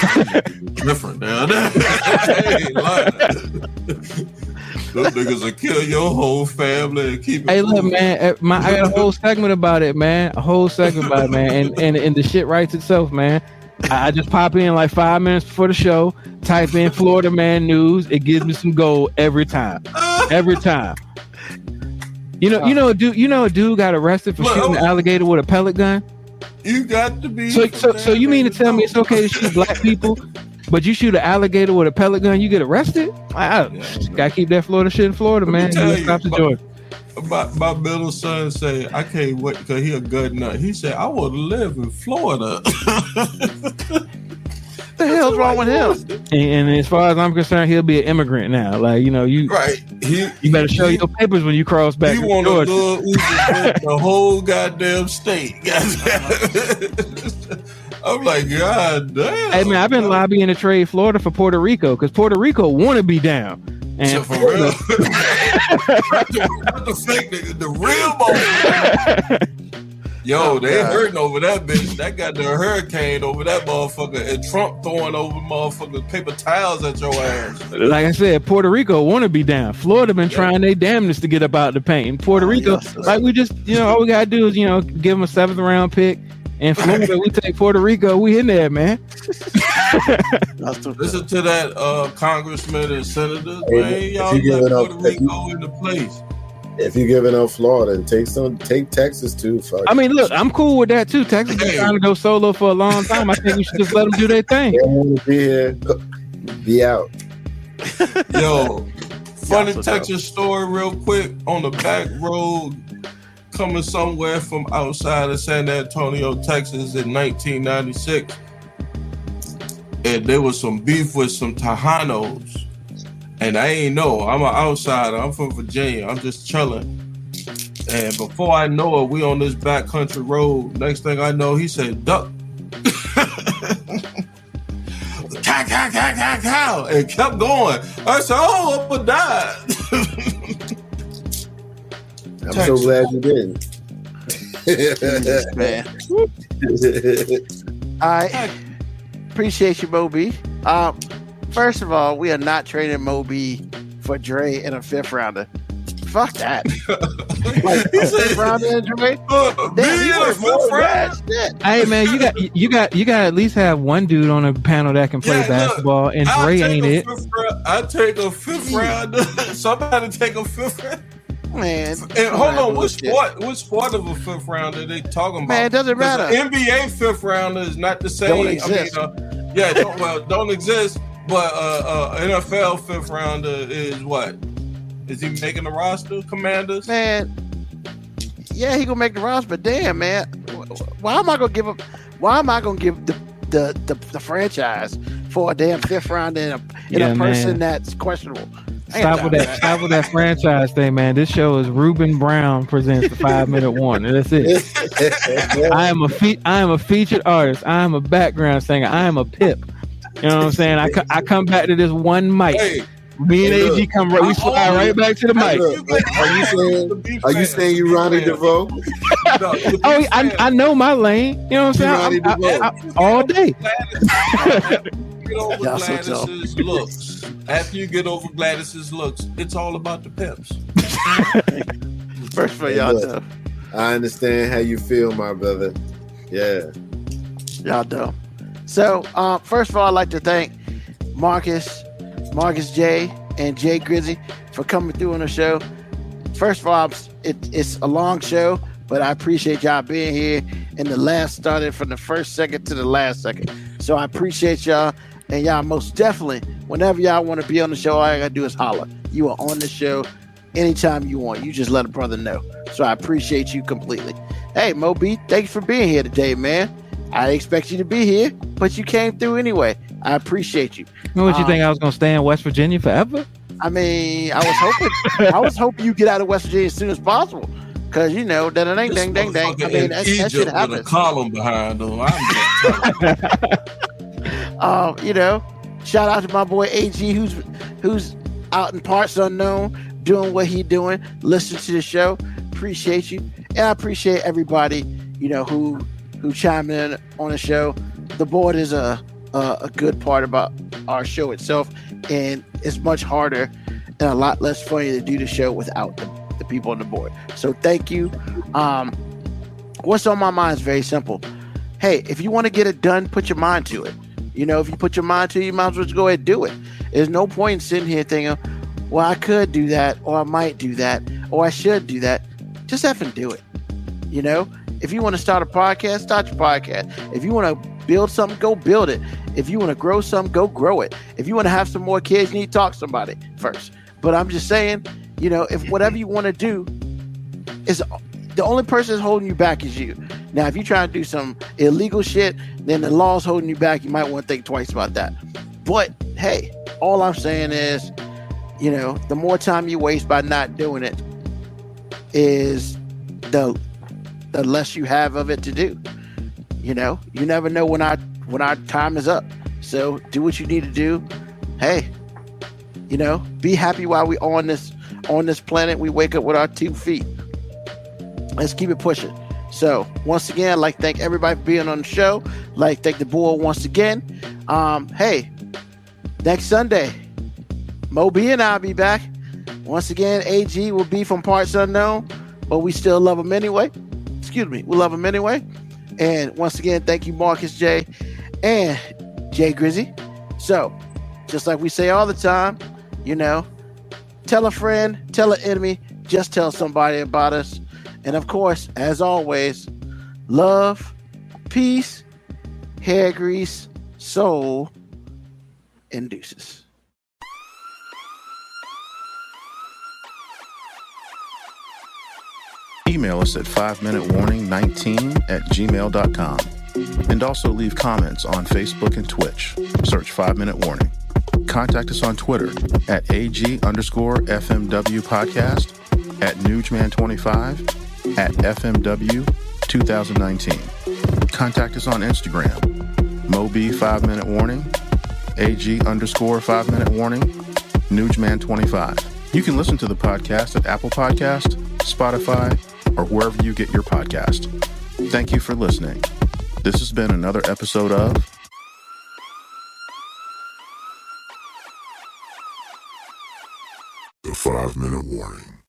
Different down there. Those niggas will kill your whole family and keep it. Hey, look, man, I got a whole segment about it, man. And the shit writes itself, man. I just pop in like 5 minutes before the show, type in Florida Man News. It gives me some gold every time. Every time. A dude got arrested for shooting an alligator with a pellet gun. You got to be. So you mean to tell me it's okay to shoot black people, but you shoot an alligator with a pellet gun, you get arrested? Gotta keep that Florida shit in Florida, man. My middle son say, I can't wait because he a good nut. He said, I want to live in Florida. The hell's wrong with him? And as far as I'm concerned, he'll be an immigrant now. Like, you right. You better show your papers when you cross back. He want to the whole goddamn state. I'm like, God damn. Hey man, I've been lobbying to trade Florida for Puerto Rico because Puerto Rico want to be down. And for real, the fake nigga, the real motherfucker. Yo, they hurting over that bitch. That got the hurricane over that motherfucker, and Trump throwing over motherfuckers paper towels at your ass. Like I said, Puerto Rico want to be down. Florida been trying their damnedest to get up out the paint. Puerto Rico, like we just, all we gotta do is, give them a 7th round pick. In Florida, we take Puerto Rico. We in there, man. Listen to that congressman and senators, man. Y'all let Puerto Rico into place. If you're giving up Florida, take Texas too. I mean, look, I'm cool with that too. Texas been trying to go solo for a long time. I think we should just let them do their thing. They want to be here, be out. Yo, funny Texas story real quick. On the back road, coming somewhere from outside of San Antonio, Texas in 1996. And there was some beef with some Tejanos. And I ain't know. I'm an outsider. I'm from Virginia. I'm just chilling. And before I know it, we on this backcountry road. Next thing I know, he said, duck. Cow, and kept going. I said, oh, I'm gonna die. I'm so glad you didn't. Man. I appreciate you, MoeB. First of all, we are not trading MoeB for Dre in a 5th rounder. Fuck that. Like, a 5th rounder and Dre? Hey man, you got to at least have one dude on a panel that can play basketball, and Dre ain't it. I take a 5th rounder. Somebody take a 5th rounder. Man, and hold on, what sport of a 5th rounder they talking about? Man, it doesn't matter. NBA 5th rounder is not the same. Don't exist. Don't exist. But NFL 5th rounder is what? Is he making the roster, Commanders? Man, yeah, he gonna make the roster. But damn, man, why am I gonna give the franchise for a damn 5th rounder in a person that's questionable? Stop with that franchise thing, man. This show is Ruben Brown presents the 5-minute warning. That's it. I am a featured artist. I am a background singer. I am a pip. You know what I'm saying? I come back to this one mic. Hey, me and AG we slide right back to the mic. Are you saying you Ronnie DeVoe? I know my lane. You know what I'm saying? I all day. After you get over Gladys's looks, it's all about the peps. First for y'all, though. I understand how you feel, my brother. Yeah. Y'all do. So, first of all, I'd like to thank Marcus J, and Jay Grizzy for coming through on the show. First of all, it's a long show, but I appreciate y'all being here. And the last started from the first second to the last second. So I appreciate y'all. And y'all most definitely, whenever y'all want to be on the show, all you gotta do is holler. You are on the show anytime you want. You just let a brother know. So I appreciate you completely. Hey, MoeB, thanks for being here today, man. I didn't expect you to be here, but you came through anyway. I appreciate you. What you think I was gonna stay in West Virginia forever? I mean, I was hoping you get out of West Virginia as soon as possible. Cause you know that it ain't dang. I mean, that shit happens. With a column behind them. You know, shout out to my boy AG, who's out in parts unknown, doing what he doing. Listen to the show. Appreciate you, and I appreciate everybody. You know who chime in on the show. The board is a good part about our show itself, and it's much harder and a lot less funny to do the show without the people on the board. So thank you. What's on my mind is very simple. Hey, if you want to get it done, put your mind to it. You know, if you put your mind to it, you might as well just go ahead and do it. There's no point in sitting here thinking, well, I could do that, or I might do that, or I should do that. Just effing do it. You know, if you want to start a podcast, start your podcast. If you want to build something, go build it. If you want to grow something, go grow it. If you want to have some more kids, you need to talk to somebody first. But I'm just saying, you know, if whatever you want to do is the only person that's holding you back is you. Now, if you try to do some illegal shit, then the law's holding you back. You might want to think twice about that. But hey, all I'm saying is, you know, the more time you waste by not doing it is the less you have of it to do. You know, you never know when our time is up. So do what you need to do. Hey, you know, be happy while we on this planet. We wake up with our 2 feet. Let's keep it pushing. So once again, I'd like to thank everybody for being on the show. I'd like to thank the board once again. Hey, next Sunday, MoeB and I'll be back. Once again, AG will be from parts unknown, but we still love him anyway. We love him anyway. And once again, thank you, Marcus J and Jay Grizzy. So, just like we say all the time, you know, tell a friend, tell an enemy, just tell somebody about us. And of course, as always, love, peace, hair grease, soul, and deuces. Email us at 5minutewarning19@gmail.com. And also leave comments on Facebook and Twitch. Search 5 Minute Warning. Contact us on Twitter at AG_FMW podcast, at Newsman25, at FMW 2019. Contact us on Instagram, MoeB 5 Minute Warning, AG_5 Minute Warning, Newsman25. You can listen to the podcast at Apple Podcast, Spotify, or wherever you get your podcast. Thank you for listening. This has been another episode of The 5 Minute Warning.